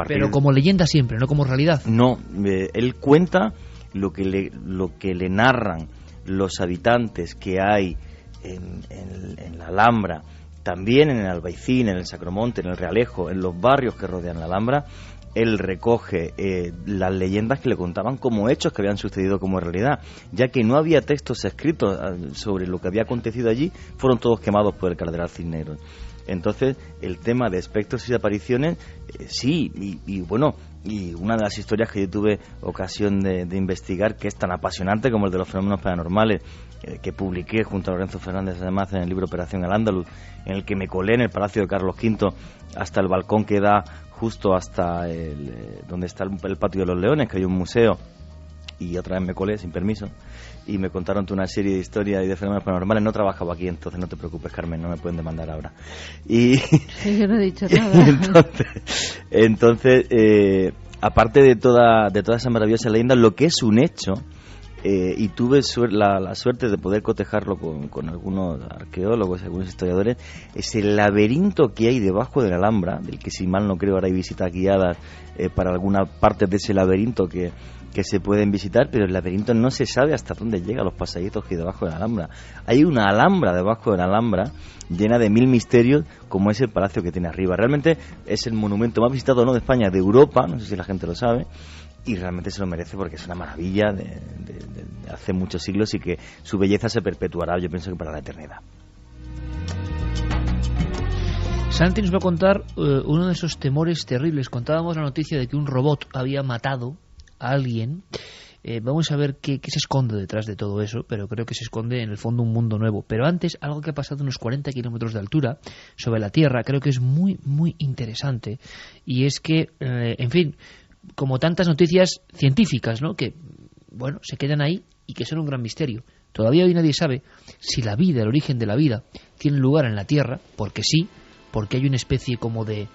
Pero como leyenda siempre, no como realidad.
No, él cuenta lo que le narran los habitantes que hay en la Alhambra, también en el Albaicín, en el Sacromonte, en el Realejo, en los barrios que rodean la Alhambra. Él recoge las leyendas que le contaban como hechos que habían sucedido como realidad, ya que no había textos escritos sobre lo que había acontecido allí, fueron todos quemados por el cardenal Cisneros. Entonces, el tema de espectros y apariciones, sí, y bueno, y una de las historias que yo tuve ocasión de investigar, que es tan apasionante como el de los fenómenos paranormales, que publiqué junto a Lorenzo Fernández además en el libro Operación Al-Ándalus, en el que me colé en el Palacio de Carlos V hasta el balcón que da justo hasta donde está el Patio de los Leones, que hay un museo, y otra vez me colé sin permiso y me contaron toda una serie de historias y de fenómenos paranormales. No trabajaba aquí, entonces no te preocupes, Carmen, no me pueden demandar ahora. Y
yo no he dicho nada.
entonces aparte de toda esa maravillosa leyenda, lo que es un hecho, y tuve la suerte de poder cotejarlo con algunos arqueólogos, algunos historiadores, es el laberinto que hay debajo de la Alhambra, del que, si mal no creo, ahora hay visitas guiadas para algunas partes de ese laberinto que se pueden visitar, pero el laberinto no se sabe hasta dónde llega, los pasaditos que hay debajo de la Alhambra. Hay una Alhambra debajo de la Alhambra llena de 1000 misterios, como es el palacio que tiene arriba. Realmente es el monumento más visitado, no de España, de Europa, no sé si la gente lo sabe, y realmente se lo merece porque es una maravilla de hace muchos siglos y que su belleza se perpetuará, yo pienso, que para la eternidad.
Santi nos va a contar uno de esos temores terribles. Contábamos la noticia de que un robot había matado a alguien. Vamos a ver qué se esconde detrás de todo eso, pero creo que se esconde en el fondo un mundo nuevo. Pero antes, algo que ha pasado a unos 40 kilómetros de altura sobre la Tierra, creo que es muy, muy interesante. Y es que, en fin, como tantas noticias científicas, ¿no?, que, bueno, se quedan ahí y que son un gran misterio. Todavía hoy nadie sabe si la vida, el origen de la vida, tiene lugar en la Tierra, porque sí, porque hay una especie como de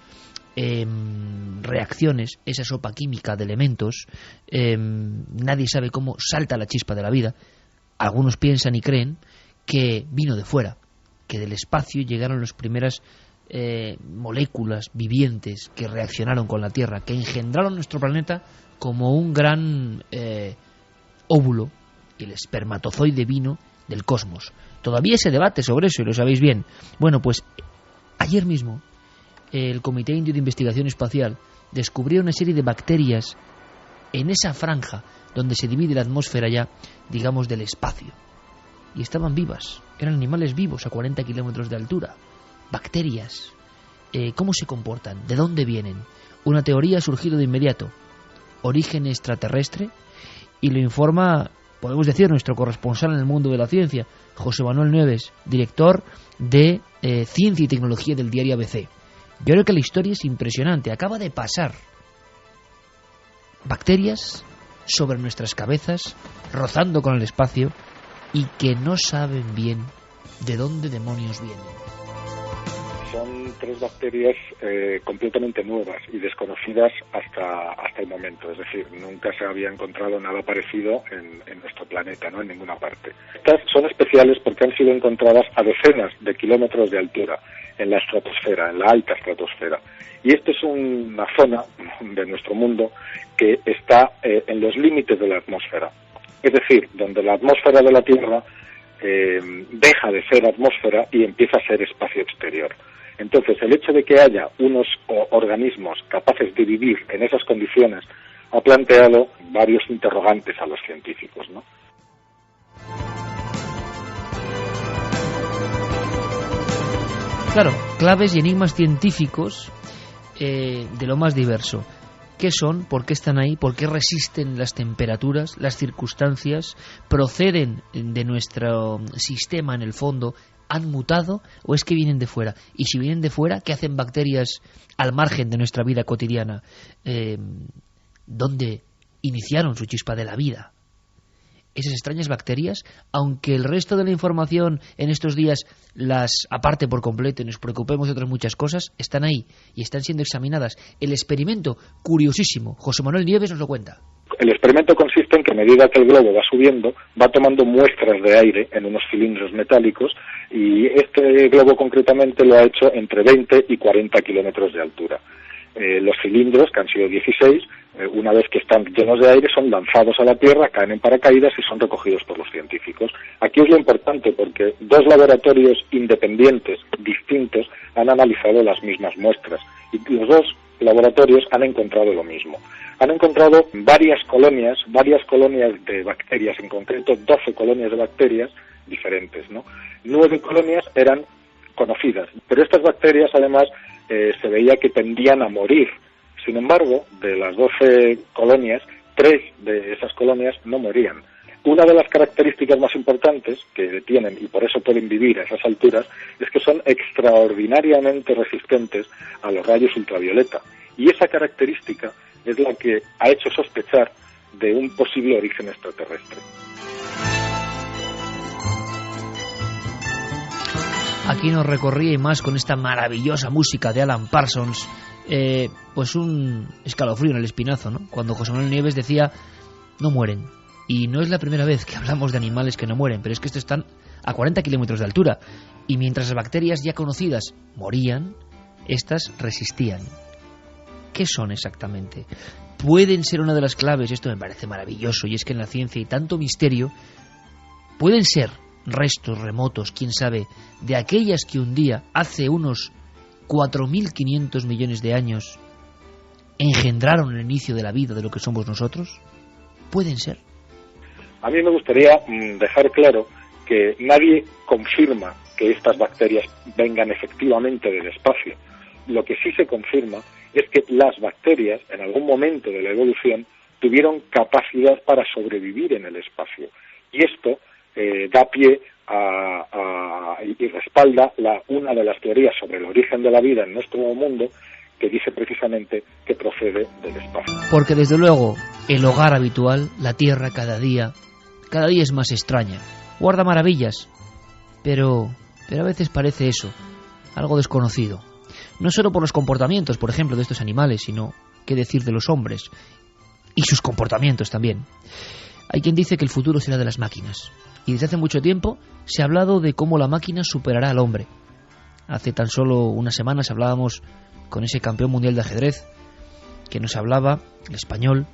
reacciones, esa sopa química de elementos. Nadie sabe cómo salta la chispa de la vida. Algunos piensan y creen que vino de fuera, que del espacio llegaron las primeras moléculas vivientes que reaccionaron con la Tierra, que engendraron nuestro planeta como un gran óvulo, y el espermatozoide vino del cosmos. Todavía se debate sobre eso y lo sabéis bien. Bueno, pues ayer mismo el Comité Indio de Investigación Espacial descubrió una serie de bacterias en esa franja donde se divide la atmósfera ya, digamos, del espacio. Y estaban vivas, eran animales vivos a 40 kilómetros de altura. Bacterias. ¿Cómo se comportan? ¿De dónde vienen? Una teoría ha surgido de inmediato. Origen extraterrestre, y lo informa, podemos decir, nuestro corresponsal en el mundo de la ciencia, José Manuel Nieves, director de Ciencia y Tecnología del diario ABC. Yo creo que la historia es impresionante. Acaba de pasar bacterias sobre nuestras cabezas, rozando con el espacio, y que no saben bien ¿De dónde demonios vienen?
Son 3 bacterias completamente nuevas y desconocidas hasta el momento. Es decir, nunca se había encontrado nada parecido en nuestro planeta, ¿no? En ninguna parte. Estas son especiales porque han sido encontradas a decenas de kilómetros de altura en la estratosfera, en la alta estratosfera. Y esta es una zona de nuestro mundo que está en los límites de la atmósfera. Es decir, donde la atmósfera de la Tierra deja de ser atmósfera y empieza a ser espacio exterior. Entonces, el hecho de que haya unos organismos capaces de vivir en esas condiciones ha planteado varios interrogantes a los científicos, ¿no?
Claro, claves y enigmas científicos de lo más diverso. ¿Qué son? ¿Por qué están ahí? ¿Por qué resisten las temperaturas, las circunstancias? ¿Proceden de nuestro sistema en el fondo? ¿Han mutado o es que vienen de fuera? Y si vienen de fuera, ¿qué hacen bacterias al margen de nuestra vida cotidiana? ¿Dónde iniciaron su chispa de la vida? Esas extrañas bacterias, aunque el resto de la información en estos días las aparte por completo y nos preocupemos de otras muchas cosas, están ahí y están siendo examinadas. El experimento, curiosísimo, José Manuel Nieves nos lo cuenta.
El experimento consiste en que a medida que el globo va subiendo, va tomando muestras de aire en unos cilindros metálicos y este globo concretamente lo ha hecho entre 20 y 40 kilómetros de altura. Los cilindros, que han sido 16, una vez que están llenos de aire, son lanzados a la Tierra, caen en paracaídas y son recogidos por los científicos. Aquí es lo importante porque 2 laboratorios independientes, distintos, han analizado las mismas muestras y los 2 laboratorios han encontrado lo mismo. Han encontrado varias colonias de bacterias, en concreto 12 colonias de bacterias diferentes, ¿no? 9 colonias eran conocidas, pero estas bacterias además se veía que tendían a morir. Sin embargo, de las 12 colonias, 3 de esas colonias no morían. Una de las características más importantes que tienen, y por eso pueden vivir a esas alturas, es que son extraordinariamente resistentes a los rayos ultravioleta. Y esa característica es la que ha hecho sospechar de un posible origen extraterrestre.
Aquí nos recorría y más con esta maravillosa música de Alan Parsons, pues un escalofrío en el espinazo, ¿no? Cuando José Manuel Nieves decía, no mueren. Y no es la primera vez que hablamos de animales que no mueren, pero es que estos están a 40 kilómetros de altura. Y mientras las bacterias ya conocidas morían, estas resistían. ¿Qué son exactamente? Pueden ser una de las claves, esto me parece maravilloso, y es que en la ciencia hay tanto misterio, pueden ser restos remotos, quién sabe, de aquellas que un día, hace unos 4.500 millones de años, engendraron el inicio de la vida de lo que somos nosotros. ¿Pueden ser?
A mí me gustaría dejar claro que nadie confirma que estas bacterias vengan efectivamente del espacio. Lo que sí se confirma es que las bacterias, en algún momento de la evolución, tuvieron capacidad para sobrevivir en el espacio. Y esto da pie y respalda una de las teorías sobre el origen de la vida en nuestro mundo, que dice precisamente que procede del espacio.
Porque desde luego el hogar habitual, la Tierra, cada día es más extraña. Guarda maravillas, pero a veces parece eso, algo desconocido. No solo por los comportamientos, por ejemplo, de estos animales, sino qué decir de los hombres y sus comportamientos también. Hay quien dice que el futuro será de las máquinas. Y desde hace mucho tiempo se ha hablado de cómo la máquina superará al hombre. Hace tan solo unas semanas hablábamos con ese campeón mundial de ajedrez que nos hablaba, el español,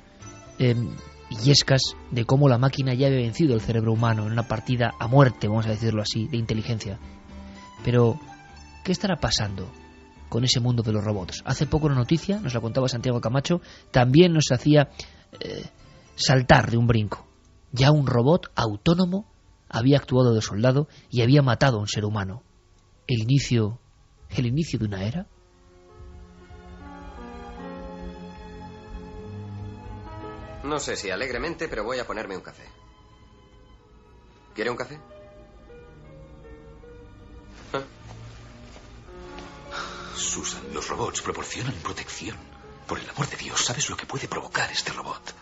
Illescas, de cómo la máquina ya había vencido el cerebro humano en una partida a muerte, vamos a decirlo así, de inteligencia. Pero, ¿qué estará pasando con ese mundo de los robots? Hace poco una noticia, nos la contaba Santiago Camacho, también nos hacía saltar de un brinco. Ya un robot autónomo había actuado de soldado y había matado a un ser humano. ¿El inicio de una era?
No sé si alegremente, pero voy a ponerme un café. ¿Quiere un café? ¿Ah?
Susan, los robots proporcionan protección. Por el amor de Dios, ¿sabes lo que puede provocar este robot?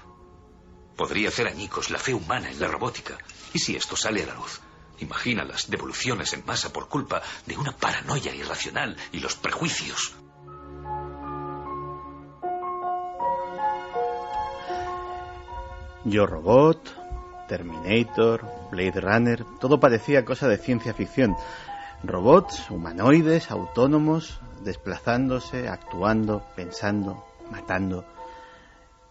Podría hacer añicos la fe humana en la robótica. ¿Y si esto sale a la luz? Imagina las devoluciones en masa por culpa de una paranoia irracional y los prejuicios.
Yo Robot, Terminator, Blade Runner, todo parecía cosa de ciencia ficción. Robots, humanoides, autónomos, desplazándose, actuando, pensando, matando.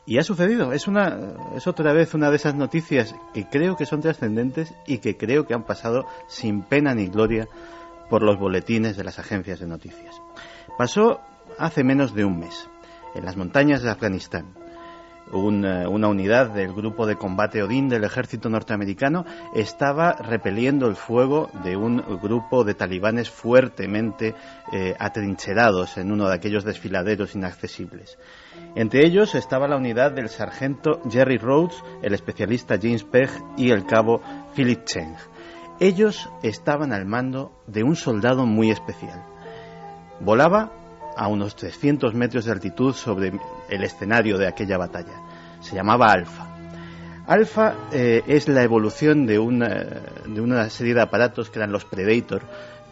Y ha sucedido, es otra vez una de esas noticias que creo que son trascendentes y que creo que han pasado sin pena ni gloria por los boletines de las agencias de noticias. Pasó hace menos de un mes, en las montañas de Afganistán. Una unidad del grupo de combate Odín del ejército norteamericano estaba repeliendo el fuego de un grupo de talibanes fuertemente atrincherados en uno de aquellos desfiladeros inaccesibles. Entre ellos estaba la unidad del sargento Jerry Rhodes, el especialista James Pegg y el cabo Philip Cheng. Ellos estaban al mando de un soldado muy especial. Volaba a unos 300 metros de altitud sobre el escenario de aquella batalla. Se llamaba Alfa. Alfa es la evolución de una serie de aparatos que eran los Predator,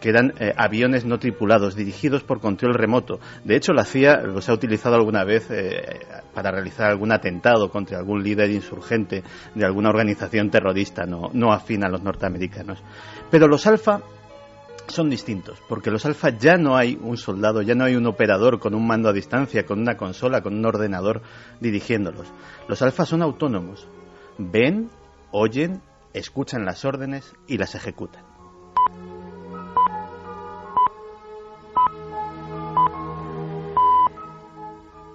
que eran aviones no tripulados, dirigidos por control remoto. De hecho, la CIA los ha utilizado alguna vez para realizar algún atentado contra algún líder insurgente de alguna organización terrorista no afín a los norteamericanos. Pero los Alfa son distintos, porque los Alfa ya no hay un soldado, ya no hay un operador con un mando a distancia, con una consola, con un ordenador dirigiéndolos. Los Alfa son autónomos. Ven, oyen, escuchan las órdenes y las ejecutan.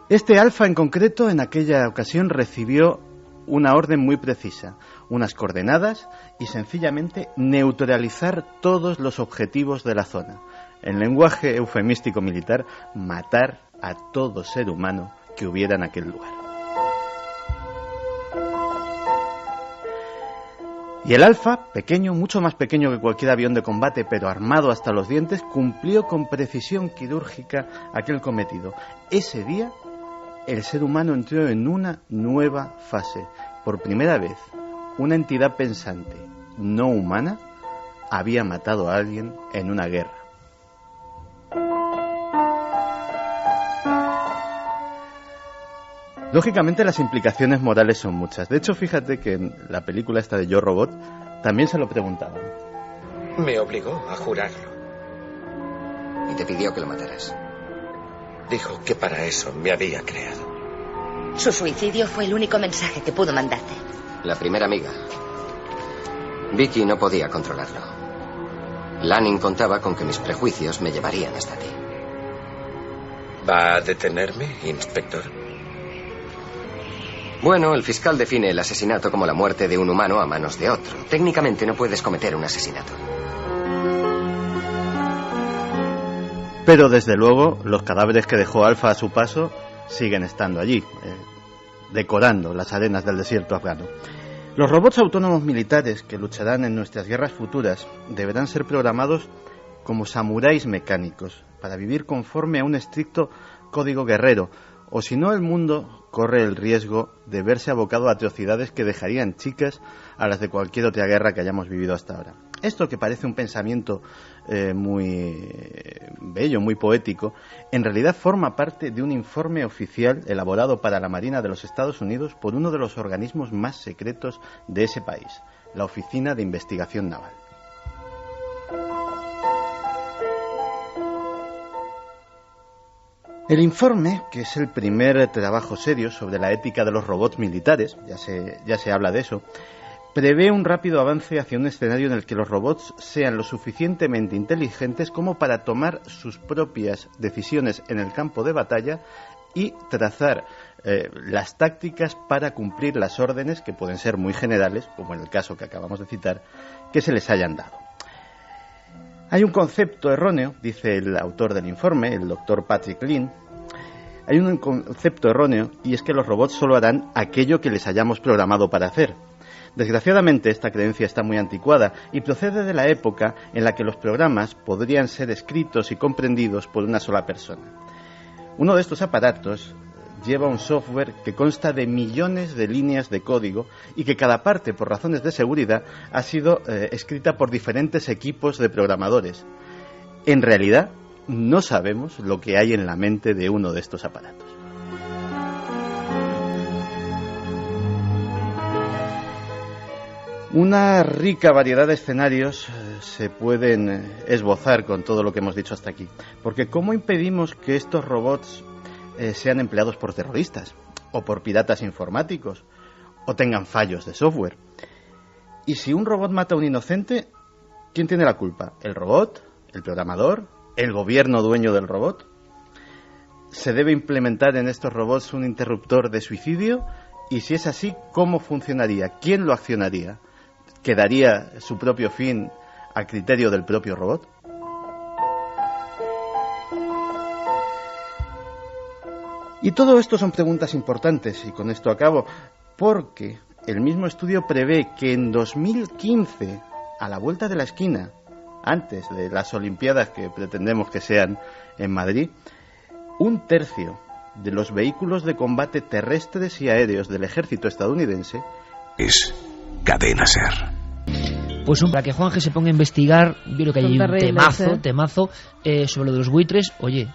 Este Alfa en concreto en aquella ocasión recibió una orden muy precisa, unas coordenadas y sencillamente neutralizar todos los objetivos de la zona. En lenguaje eufemístico militar, matar a todo ser humano que hubiera en aquel lugar. Y el Alfa, pequeño, mucho más pequeño que cualquier avión de combate, pero armado hasta los dientes, cumplió con precisión quirúrgica aquel cometido. Ese día, el ser humano entró en una nueva fase. Por primera vez, una entidad pensante, no humana, había matado a alguien en una guerra. Lógicamente las implicaciones morales son muchas. De hecho, fíjate que en la película esta de Yo Robot también se lo preguntaban.
Me obligó a jurarlo. Y te pidió que lo mataras.
Dijo que para eso me había creado.
Su suicidio fue el único mensaje que pudo mandarte.
La primera amiga. Vicky no podía controlarlo. Lanning contaba con que mis prejuicios me llevarían hasta ti.
¿Va a detenerme, inspector?
Bueno, el fiscal define el asesinato como la muerte de un humano a manos de otro. Técnicamente no puedes cometer un asesinato.
Pero desde luego los cadáveres que dejó Alfa a su paso siguen estando allí, decorando las arenas del desierto afgano. Los robots autónomos militares que lucharán en nuestras guerras futuras deberán ser programados como samuráis mecánicos para vivir conforme a un estricto código guerrero, o si no el mundo corre el riesgo de verse abocado a atrocidades que dejarían chicas a las de cualquier otra guerra que hayamos vivido hasta ahora. Esto, que parece un pensamiento muy bello, muy poético, en realidad forma parte de un informe oficial elaborado para la Marina de los Estados Unidos por uno de los organismos más secretos de ese país, la Oficina de Investigación Naval. El informe, que es el primer trabajo serio sobre la ética de los robots militares, ya se habla de eso, prevé un rápido avance hacia un escenario en el que los robots sean lo suficientemente inteligentes como para tomar sus propias decisiones en el campo de batalla y trazar las tácticas para cumplir las órdenes, que pueden ser muy generales, como en el caso que acabamos de citar, que se les hayan dado. Hay un concepto erróneo, dice el autor del informe, el doctor Patrick Lynn. Hay un concepto erróneo, y es que los robots solo harán aquello que les hayamos programado para hacer. Desgraciadamente, esta creencia está muy anticuada y procede de la época en la que los programas podrían ser escritos y comprendidos por una sola persona. Uno de estos aparatos lleva un software que consta de millones de líneas de código y que cada parte, por razones de seguridad, ha sido escrita por diferentes equipos de programadores. En realidad, no sabemos lo que hay en la mente de uno de estos aparatos. Una rica variedad de escenarios se pueden esbozar con todo lo que hemos dicho hasta aquí. Porque ¿cómo impedimos que estos robots sean empleados por terroristas o por piratas informáticos o tengan fallos de software? Y si un robot mata a un inocente, ¿quién tiene la culpa? ¿El robot? ¿El programador? ¿El gobierno dueño del robot? ¿Se debe implementar en estos robots un interruptor de suicidio? Y si es así, ¿cómo funcionaría? ¿Quién lo accionaría? ¿Quedaría su propio fin a criterio del propio robot? Y todo esto son preguntas importantes, y con esto acabo, porque el mismo estudio prevé que en 2015, a la vuelta de la esquina, antes de las Olimpiadas que pretendemos que sean en Madrid, 1/3 de los vehículos de combate terrestres y aéreos del ejército estadounidense
es Cadena SER.
Pues para que Juanje se ponga a investigar, yo creo que hay un temazo sobre lo de los buitres. Oye,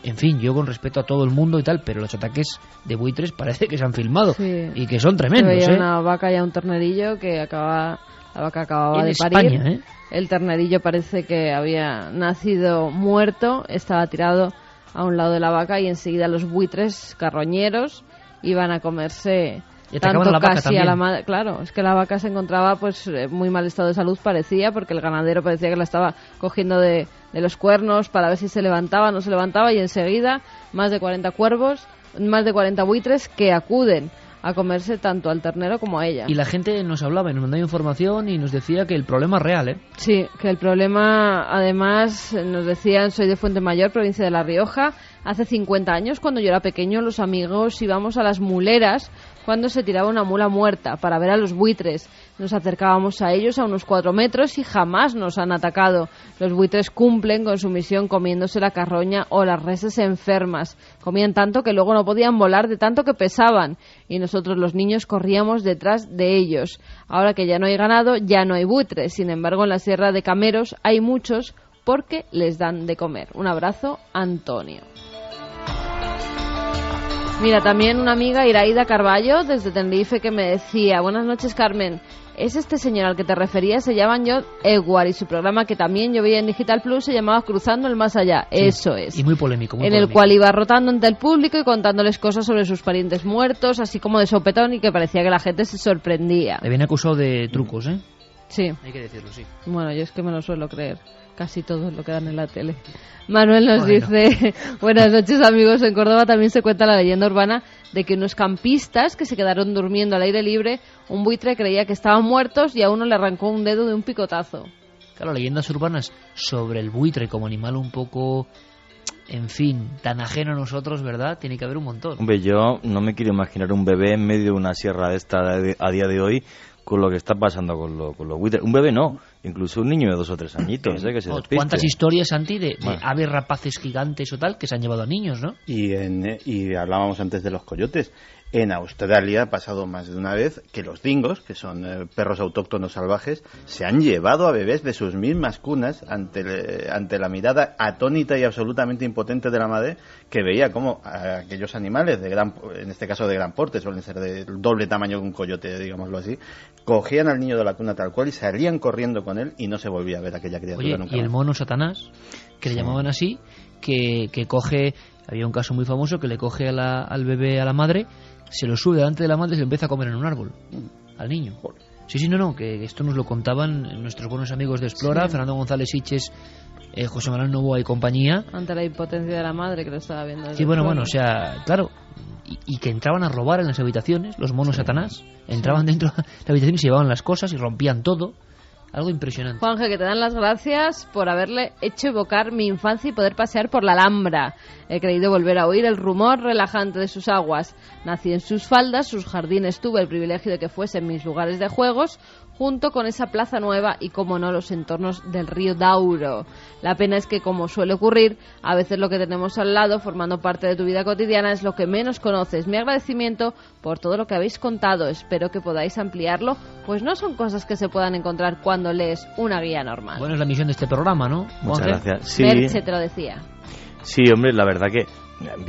en fin, yo con respeto a todo el mundo y tal, pero los ataques de buitres parece que se han filmado y que son tremendos.
Veía una vaca y un ternerillo que la vaca acababa de parir.
España,
El ternerillo parece que había nacido muerto, estaba tirado a un lado de la vaca y enseguida los buitres carroñeros iban a comerse tanto
a la vaca
casi
también.
A la madre. Claro, es que la vaca se encontraba pues muy mal estado de salud, parecía, porque el ganadero parecía que la estaba cogiendo de los cuernos para ver si se levantaba o no se levantaba, y enseguida más de 40 cuervos, más de 40 buitres que acuden a comerse tanto al ternero como a ella.
Y la gente nos hablaba y nos mandaba información y nos decía que el problema es real, ¿eh?
Sí, que el problema, además, nos decían, soy de Fuentemayor, provincia de La Rioja, hace 50 años, cuando yo era pequeño, los amigos íbamos a las muleras cuando se tiraba una mula muerta para ver a los buitres. Nos acercábamos a ellos a unos 4 metros y jamás nos han atacado. Los buitres cumplen con su misión comiéndose la carroña o las reses enfermas. Comían tanto que luego no podían volar de tanto que pesaban, y nosotros los niños corríamos detrás de ellos. Ahora que ya no hay ganado, ya no hay buitres. Sin embargo, en la Sierra de Cameros hay muchos porque les dan de comer. Un abrazo, Antonio. Mira, también una amiga, Iraida Carballo, desde Tenerife, que me decía: buenas noches, Carmen, es este señor al que te referías, se llama John Edward, y su programa, que también yo veía en Digital Plus, se llamaba Cruzando el Más Allá. Sí, eso es.
Y muy polémico.
En el cual iba rotando ante el público y contándoles cosas sobre sus parientes muertos, así como de sopetón, y que parecía que la gente se sorprendía.
Le habían acusado de trucos, ¿eh?
Sí.
Hay que decirlo, sí.
Bueno, yo es que me lo suelo creer. Casi todo lo que dan en la tele. Manuel nos dice: buenas noches, amigos. En Córdoba también se cuenta la leyenda urbana de que unos campistas que se quedaron durmiendo al aire libre, un buitre creía que estaban muertos y a uno le arrancó un dedo de un picotazo.
Claro, leyendas urbanas sobre el buitre como animal un poco, en fin, tan ajeno a nosotros, ¿verdad? Tiene que haber un montón.
Hombre, yo no me quiero imaginar un bebé en medio de una sierra de esta a día de hoy con lo que está pasando con los buitres. Un bebé no, incluso un niño de 2 o 3 añitos, que se despiste.
¿Cuántas historias, Santi, de aves rapaces gigantes o tal que se han llevado a niños, ¿no?
Y hablábamos antes de los coyotes. En Australia ha pasado más de una vez que los dingos, que son perros autóctonos salvajes, se han llevado a bebés de sus mismas cunas ante la mirada atónita y absolutamente impotente de la madre, que veía cómo aquellos animales, en este caso de gran porte, suelen ser del doble tamaño que un coyote, digámoslo así, cogían al niño de la cuna tal cual y salían corriendo con él y no se volvía a ver aquella criatura nunca.
Y el mono Satanás, que le llamaban así, que coge, había un caso muy famoso que le coge al bebé a la madre, se lo sube delante de la madre y se lo empieza a comer en un árbol al niño. Sí, no, que esto nos lo contaban nuestros buenos amigos de Explora, sí. Fernando González Siches, José Manuel Novoa y compañía.
Ante la impotencia de la madre, que lo estaba viendo.
Sí, bueno, o sea, claro, y que entraban a robar en las habitaciones, los monos Satanás, entraban dentro de la habitación y se llevaban las cosas y rompían todo. Algo impresionante.
Juanje, que te dan las gracias por haberle hecho evocar mi infancia y poder pasear por la Alhambra. He creído volver a oír el rumor relajante de sus aguas. Nací en sus faldas, sus jardines, tuve el privilegio de que fuesen mis lugares de juegos, junto con esa plaza nueva y, como no, los entornos del río Dauro. La pena es que, como suele ocurrir, a veces lo que tenemos al lado, formando parte de tu vida cotidiana, es lo que menos conoces. Mi agradecimiento por todo lo que habéis contado. Espero que podáis ampliarlo, pues no son cosas que se puedan encontrar cuando lees una guía normal.
Bueno, es la misión de este programa, ¿no?
Muchas gracias. Sí.
Merche te lo decía.
Sí, hombre, la verdad que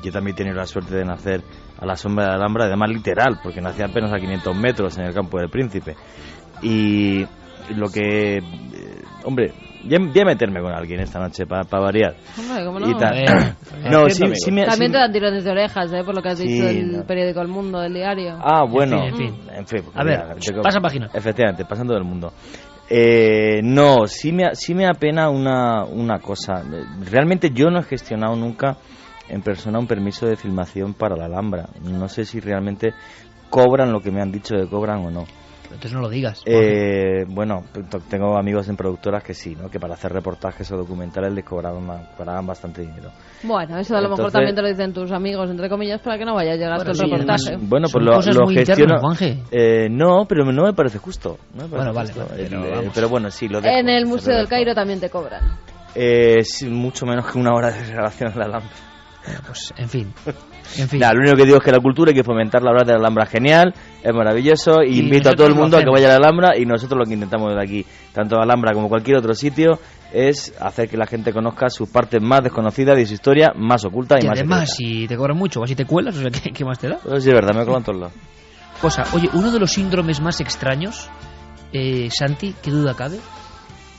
yo también he tenido la suerte de nacer a la sombra de la Alhambra, además literal, porque nací apenas a 500 metros en el Campo del Príncipe. Y lo que... hombre, ya meterme con alguien esta noche para variar.
Hombre, ¿cómo no?
Y tal. No, sí,
también te dan tirones de orejas, por lo que has dicho del periódico El Mundo, del diario.
Ah, bueno.
En fin.
A
ver, pasa página.
Efectivamente, pasando del mundo. No, sí me apena una cosa. Realmente yo no he gestionado nunca en persona un permiso de filmación para la Alhambra. No sé si realmente cobran lo que me han dicho que cobran o no.
Entonces no lo digas.
Bueno, tengo amigos en productoras que sí, ¿no? Que para hacer reportajes o documentales les cobraban bastante dinero.
Bueno, eso a lo mejor también te lo dicen tus amigos, entre comillas, para que no vayas a llegar hasta el reportaje.
Bueno, pues lo gestiono. No, pero no me parece justo.
Bueno, vale.
Pero bueno, sí, lo dejo.
En el Museo del Cairo también te cobran.
Sí, mucho menos que una hora de grabación en la Alhambra.
Pues, en fin.
Nada, lo único que digo es que la cultura hay que fomentar. La verdad de la Alhambra genial, es maravilloso, y invito a todo el mundo a que vaya a la Alhambra, y nosotros lo que intentamos desde aquí, tanto la Alhambra como cualquier otro sitio, es hacer que la gente conozca sus partes más desconocidas y su historia más oculta y más
además,
secreta.
si te cobran mucho, vas y te cuelas, o sea, ¿qué más te da?
Pues sí, es verdad, me cobran todos lados.
Cosa, oye, uno de los síndromes más extraños, Santi, ¿qué duda cabe?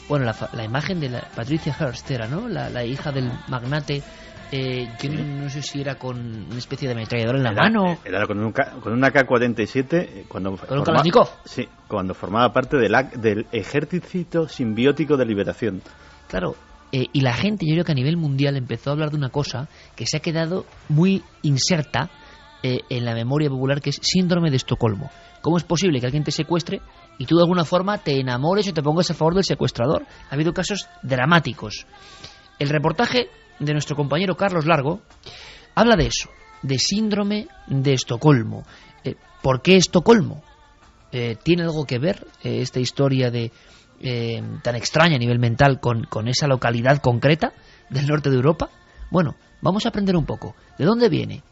Bueno, la imagen de la Patricia Hearst era, ¿no? La hija del magnate. Yo no sé si era con una especie de ametralladora en la mano.
Era con una K-47
¿Con un Kalashnikov?
Sí, cuando formaba parte del Ejército Simbiótico de Liberación.
Claro, y la gente, yo creo que a nivel mundial empezó a hablar de una cosa que se ha quedado muy inserta en la memoria popular, que es síndrome de Estocolmo. ¿Cómo es posible que alguien te secuestre y tú de alguna forma te enamores o te pongas a favor del secuestrador? Ha habido casos dramáticos. El reportaje de nuestro compañero Carlos Largo habla de eso, de síndrome de Estocolmo. ¿Por qué Estocolmo? ¿Tiene algo que ver esta historia de tan extraña a nivel mental con esa localidad concreta del norte de Europa? Bueno, vamos a aprender un poco. ¿De dónde viene?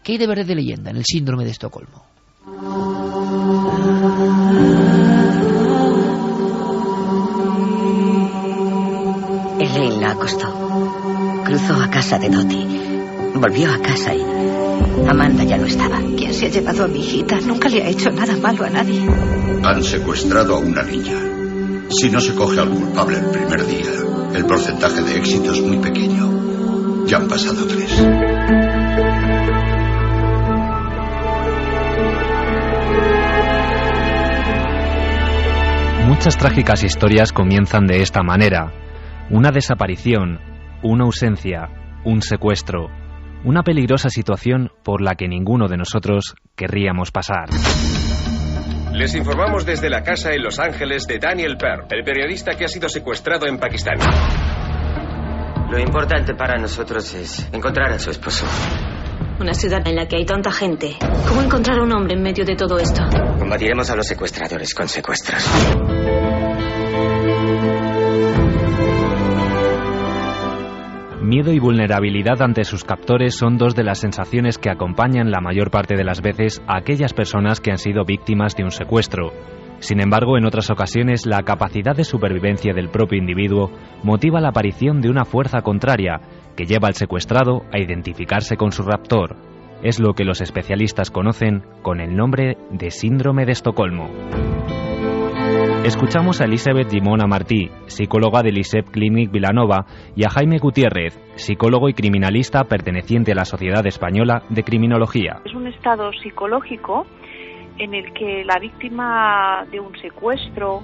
¿Qué hay de verdad de leyenda en el síndrome de Estocolmo?
Elaine la acostó. Cruzó a casa de Dottie. Volvió a casa y Amanda ya no estaba. ¿Quién se ha llevado a mi hijita? Nunca le ha hecho nada malo a nadie.
Han secuestrado a una niña. Si no se coge al culpable el primer día, el porcentaje de éxito es muy pequeño. Ya han pasado 3.
Muchas trágicas historias comienzan de esta manera. Una desaparición, una ausencia, un secuestro, una peligrosa situación por la que ninguno de nosotros querríamos pasar.
Les informamos desde la casa en Los Ángeles de Daniel Pearl, el periodista que ha sido secuestrado en Pakistán.
Lo importante para nosotros es encontrar a su esposo.
Una ciudad en la que hay tanta gente. ¿Cómo encontrar a un hombre en medio de todo esto?
Combatiremos a los secuestradores con secuestros.
Miedo y vulnerabilidad ante sus captores son dos de las sensaciones que acompañan la mayor parte de las veces a aquellas personas que han sido víctimas de un secuestro. Sin embargo, en otras ocasiones, la capacidad de supervivencia del propio individuo motiva la aparición de una fuerza contraria que lleva al secuestrado a identificarse con su raptor. Es lo que los especialistas conocen con el nombre de síndrome de Estocolmo. Escuchamos a Elizabeth Gimona Martí, psicóloga del ISEP Clinic Vilanova, y a Jaime Gutiérrez, psicólogo y criminalista perteneciente a la Sociedad Española de Criminología.
Es un estado psicológico en el que la víctima de un secuestro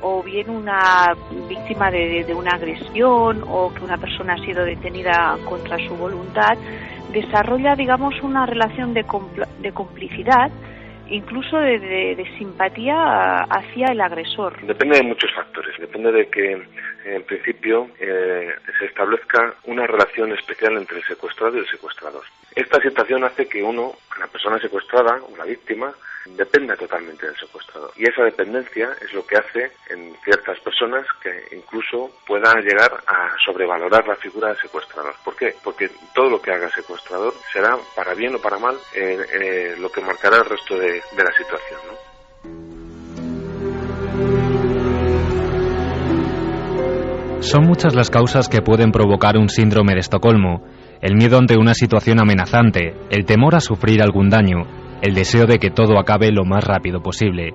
o bien una víctima de una agresión o que una persona ha sido detenida contra su voluntad desarrolla, digamos, una relación de complicidad incluso de simpatía hacia el agresor.
Depende de muchos factores. Depende de que, en principio, se establezca una relación especial entre el secuestrado y el secuestrador. Esta situación hace que la persona secuestrada o la víctima, dependa totalmente del secuestrador. Y esa dependencia es lo que hace en ciertas personas que incluso puedan llegar a sobrevalorar la figura del secuestrador. ¿Por qué? Porque todo lo que haga el secuestrador será, para bien o para mal, lo que marcará el resto de la situación, ¿no?
Son muchas las causas que pueden provocar un síndrome de Estocolmo. El miedo ante una situación amenazante, el temor a sufrir algún daño, el deseo de que todo acabe lo más rápido posible.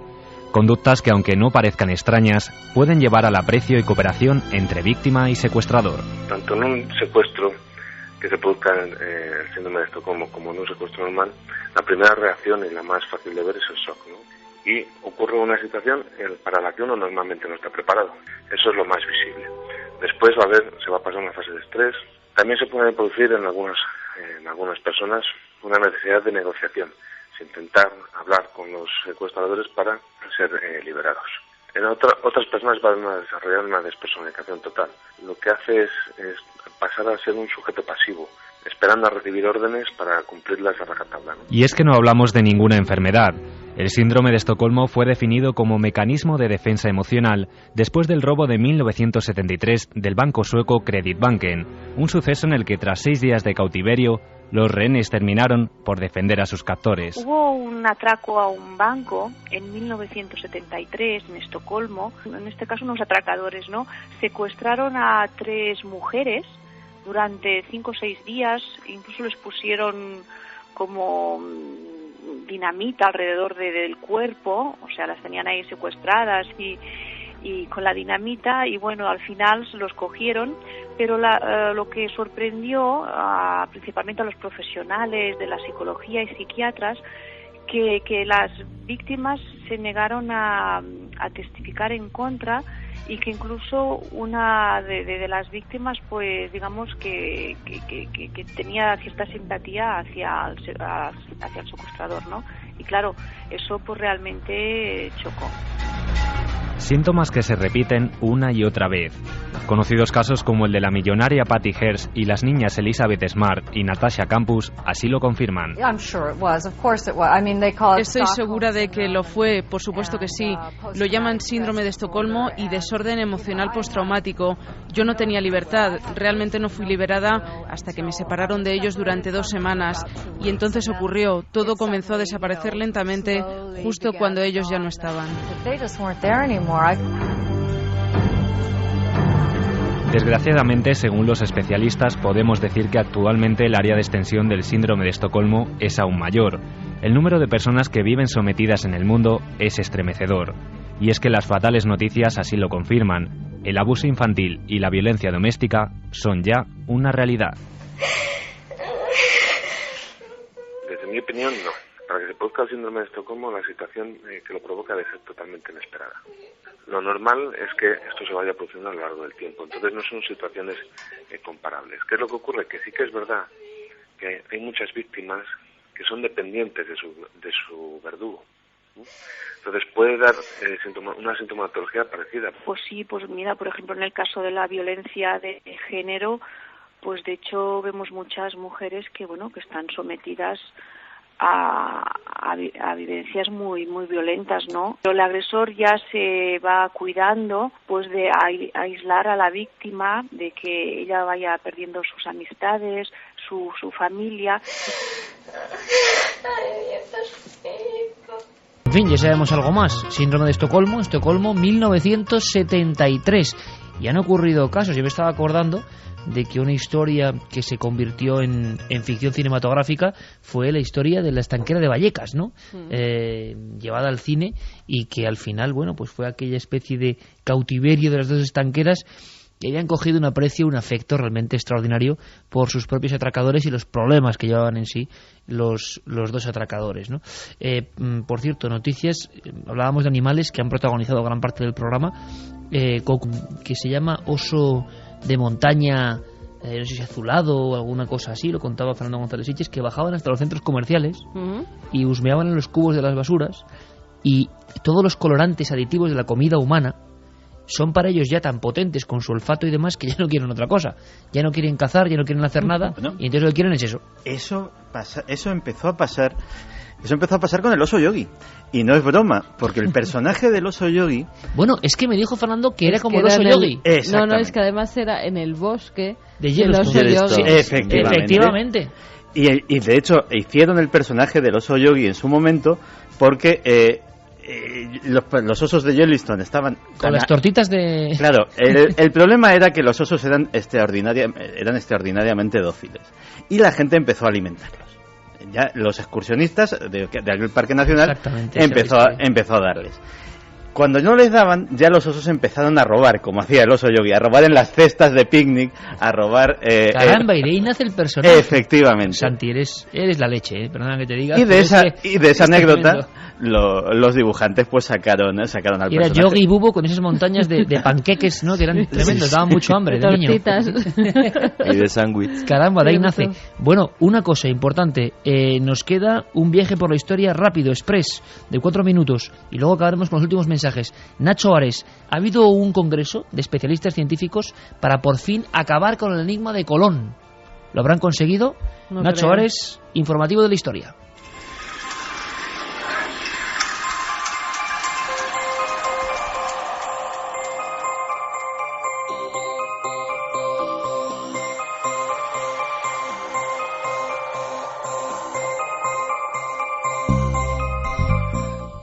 Conductas que, aunque no parezcan extrañas, pueden llevar al aprecio y cooperación entre víctima y secuestrador.
Tanto en un secuestro que se produzca el síndrome de Estocolmo como en un secuestro normal, la primera reacción y la más fácil de ver es el shock, ¿no? Y ocurre una situación para la que uno normalmente no está preparado. Eso es lo más visible. Después se va a pasar una fase de estrés. También se puede producir en algunas personas una necesidad de negociación, intentar hablar con los secuestradores para ser liberados. En otras personas van a desarrollar una despersonalización total. Lo que hace es pasar a ser un sujeto pasivo, esperando a recibir órdenes para cumplirlas a rajatabla, ¿no?
Y es que no hablamos de ninguna enfermedad. El síndrome de Estocolmo fue definido como mecanismo de defensa emocional después del robo de 1973 del banco sueco Kreditbanken, un suceso en el que tras 6 días de cautiverio, los rehenes terminaron por defender a sus captores.
Hubo un atraco a un banco en 1973 en Estocolmo. En este caso unos atracadores, ¿no? Secuestraron a 3 mujeres durante 5 o 6 días, incluso les pusieron como dinamita alrededor del cuerpo, o sea, las tenían ahí secuestradas y con la dinamita, y bueno, al final se los cogieron, pero lo que sorprendió principalmente a los profesionales de la psicología y psiquiatras, que las víctimas se negaron a testificar en contra, y que incluso una de las víctimas, pues digamos que tenía cierta simpatía hacia el secuestrador, ¿no? Y claro, eso pues realmente chocó.
Síntomas que se repiten una y otra vez. Conocidos casos como el de la millonaria Patty Hearst y las niñas Elizabeth Smart y Natasha Campus así lo confirman.
Estoy segura de que lo fue, por supuesto que sí. Lo llaman síndrome de Estocolmo y desorden emocional postraumático. Yo no tenía libertad, realmente no fui liberada hasta que me separaron de ellos durante 2 semanas. Y entonces ocurrió, todo comenzó a desaparecer lentamente justo cuando ellos ya no estaban.
Desgraciadamente, según los especialistas, podemos decir que actualmente el área de extensión del síndrome de Estocolmo es aún mayor. El número de personas que viven sometidas en el mundo es estremecedor. Y es que las fatales noticias así lo confirman. El abuso infantil y la violencia doméstica son ya una realidad.
Desde mi opinión, no. Para que se produzca el síndrome de Estocolmo, la situación que lo provoca debe ser totalmente inesperada. Lo normal es que esto se vaya produciendo a lo largo del tiempo, entonces no son situaciones comparables. ¿Qué es lo que ocurre? Que sí que es verdad que hay muchas víctimas que son dependientes de su verdugo, ¿no? Entonces puede dar una sintomatología parecida.
Pues sí, pues mira, por ejemplo, en el caso de la violencia de género, pues de hecho vemos muchas mujeres que están sometidas a vivencias muy violentas, ¿no? Pero el agresor ya se va cuidando pues de aislar a la víctima, de que ella vaya perdiendo sus amistades, su familia.
En fin, ya sabemos algo más. Síndrome de Estocolmo, 1973. Y han ocurrido casos. Yo me estaba acordando de que una historia que se convirtió en ficción cinematográfica fue la historia de la estanquera de Vallecas, ¿no? Llevada al cine, y que al final, pues fue aquella especie de cautiverio de las 2 estanqueras que habían cogido un aprecio, un afecto realmente extraordinario por sus propios atracadores y los problemas que llevaban en sí los 2 atracadores, ¿no? Por cierto, noticias, hablábamos de animales que han protagonizado gran parte del programa, que se llama oso de montaña no sé si azulado o alguna cosa así, lo contaba Fernando González Sitges, que bajaban hasta los centros comerciales y husmeaban en los cubos de las basuras, y todos los colorantes aditivos de la comida humana son para ellos ya tan potentes con su olfato y demás que ya no quieren otra cosa, ya no quieren cazar, ya no quieren hacer nada, y entonces lo que quieren es eso.
Eso empezó a pasar con el oso yogi, y no es broma, porque el personaje del oso yogi...
Bueno, es que me dijo Fernando que era como el oso yogi.
No, es que además era en el bosque
de Yellowstone.
Sí,
efectivamente.
Y de hecho hicieron el personaje del oso yogi en su momento porque los osos de Yellowstone estaban...
Con las tortitas de...
Claro, el problema era que los osos eran extraordinariamente dóciles, y la gente empezó a alimentarlos. Ya los excursionistas de aquel parque nacional empezó a darles. Cuando no les daban, ya los osos empezaron a robar, como hacía el oso yogi, a robar en las cestas de picnic, a robar...
Caramba, y de ahí nace el personaje.
Efectivamente.
Santi, eres la leche, perdona que te diga.
Y de esa anécdota, los dibujantes pues sacaron al personaje.
Era Yogi y Bubo con esas montañas de panqueques, ¿no? Que eran tremendos, daban mucho hambre de niño.
Y de sándwich.
Caramba, de ahí nace. Bueno, una cosa importante, nos queda un viaje por la historia rápido, express, de 4 minutos, y luego acabaremos con los últimos mensajes. Nacho Ares, ha habido un congreso de especialistas científicos para por fin acabar con el enigma de Colón. ¿Lo habrán conseguido?
No
Nacho
creo.
Ares, informativo de la historia.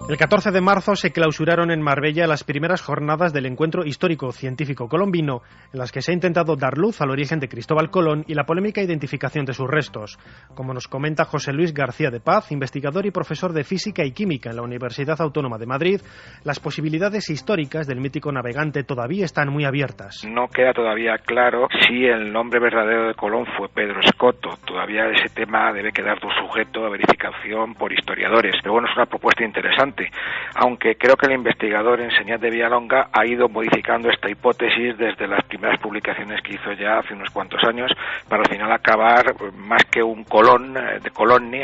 El 14 de marzo se clausuraron en Marbella las primeras jornadas del Encuentro Histórico Científico Colombino, en las que se ha intentado dar luz al origen de Cristóbal Colón y la polémica identificación de sus restos. Como nos comenta José Luis García de Paz, investigador y profesor de Física y Química en la Universidad Autónoma de Madrid, las posibilidades históricas del mítico navegante todavía están muy abiertas.
No queda todavía claro si el nombre verdadero de Colón fue Pedro Escoto. Todavía ese tema debe quedar sujeto a verificación por historiadores. Pero bueno, es una propuesta interesante, aunque creo que el investigador en Señal de Villalonga ha ido modificando esta hipótesis desde las primeras publicaciones que hizo ya hace unos cuantos años, para al final acabar más que un Colón, de Colonni,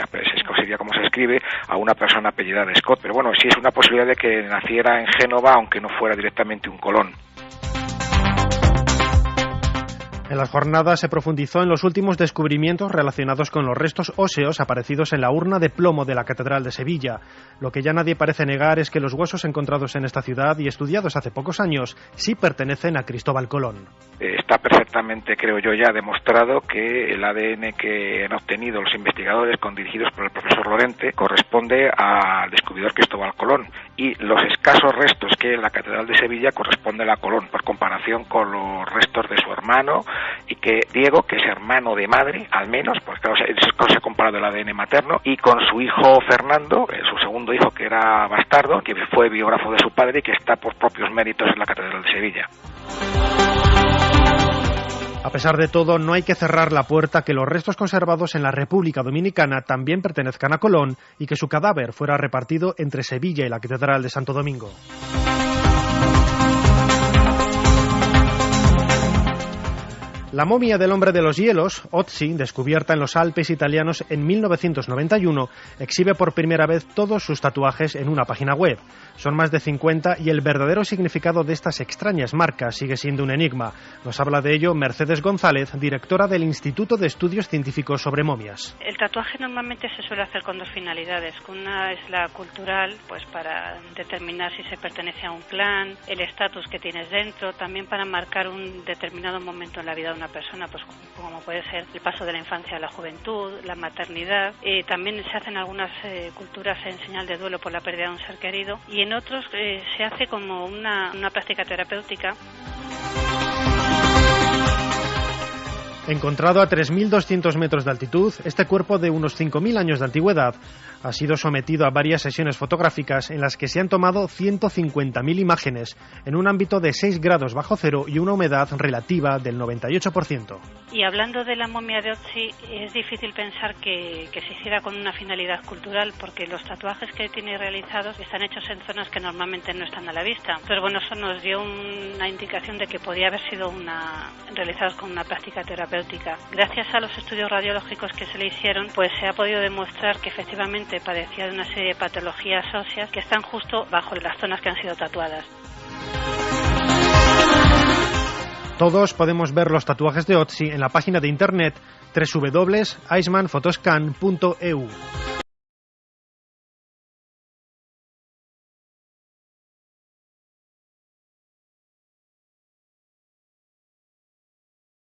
sería como se escribe, a una persona apellidada de Scott. Pero bueno, sí es una posibilidad de que naciera en Génova, aunque no fuera directamente un Colón.
En las jornadas se profundizó en los últimos descubrimientos relacionados con los restos óseos aparecidos en la urna de plomo de la Catedral de Sevilla. Lo que ya nadie parece negar es que los huesos encontrados en esta ciudad y estudiados hace pocos años sí pertenecen a Cristóbal Colón.
Está perfectamente, creo yo, ya demostrado que el ADN que han obtenido los investigadores dirigidos por el profesor Lorente corresponde al descubridor Cristóbal Colón, y los escasos restos que en la Catedral de Sevilla corresponden a Colón, por comparación con los restos de su hermano, y que Diego, que es hermano de madre, al menos, pues claro, se ha comparado el ADN materno, y con su hijo Fernando, su segundo hijo, que era bastardo, que fue biógrafo de su padre y que está por propios méritos en la Catedral de Sevilla.
A pesar de todo, no hay que cerrar la puerta que los restos conservados en la República Dominicana también pertenezcan a Colón y que su cadáver fuera repartido entre Sevilla y la Catedral de Santo Domingo. La momia del hombre de los hielos, Otzi, descubierta en los Alpes italianos en 1991, exhibe por primera vez todos sus tatuajes en una página web. Son más de 50 y el verdadero significado de estas extrañas marcas sigue siendo un enigma. Nos habla de ello Mercedes González, directora del Instituto de Estudios Científicos sobre Momias.
El tatuaje normalmente se suele hacer con dos finalidades. Una es la cultural, pues para determinar si se pertenece a un clan, el estatus que tienes dentro, también para marcar un determinado momento en la vida de una persona, pues como puede ser el paso de la infancia a la juventud, la maternidad. También se hacen algunas culturas en señal de duelo por la pérdida de un ser querido, y en otros se hace como una práctica terapéutica.
Encontrado a 3.200 metros de altitud, este cuerpo de unos 5.000 años de antigüedad ha sido sometido a varias sesiones fotográficas en las que se han tomado 150.000 imágenes en un ámbito de 6 grados bajo cero y una humedad relativa del 98%.
Y hablando de la momia de Otzi, es difícil pensar que se hiciera con una finalidad cultural, porque los tatuajes que tiene realizados están hechos en zonas que normalmente no están a la vista. Entonces, bueno, eso nos dio una indicación de que podía haber sido realizados con una práctica terapéutica terapéutica. Gracias a los estudios radiológicos que se le hicieron, pues se ha podido demostrar que efectivamente padecía de una serie de patologías óseas que están justo bajo las zonas que han sido tatuadas.
Todos podemos ver los tatuajes de Otzi en la página de internet www.icemanphotoscan.eu.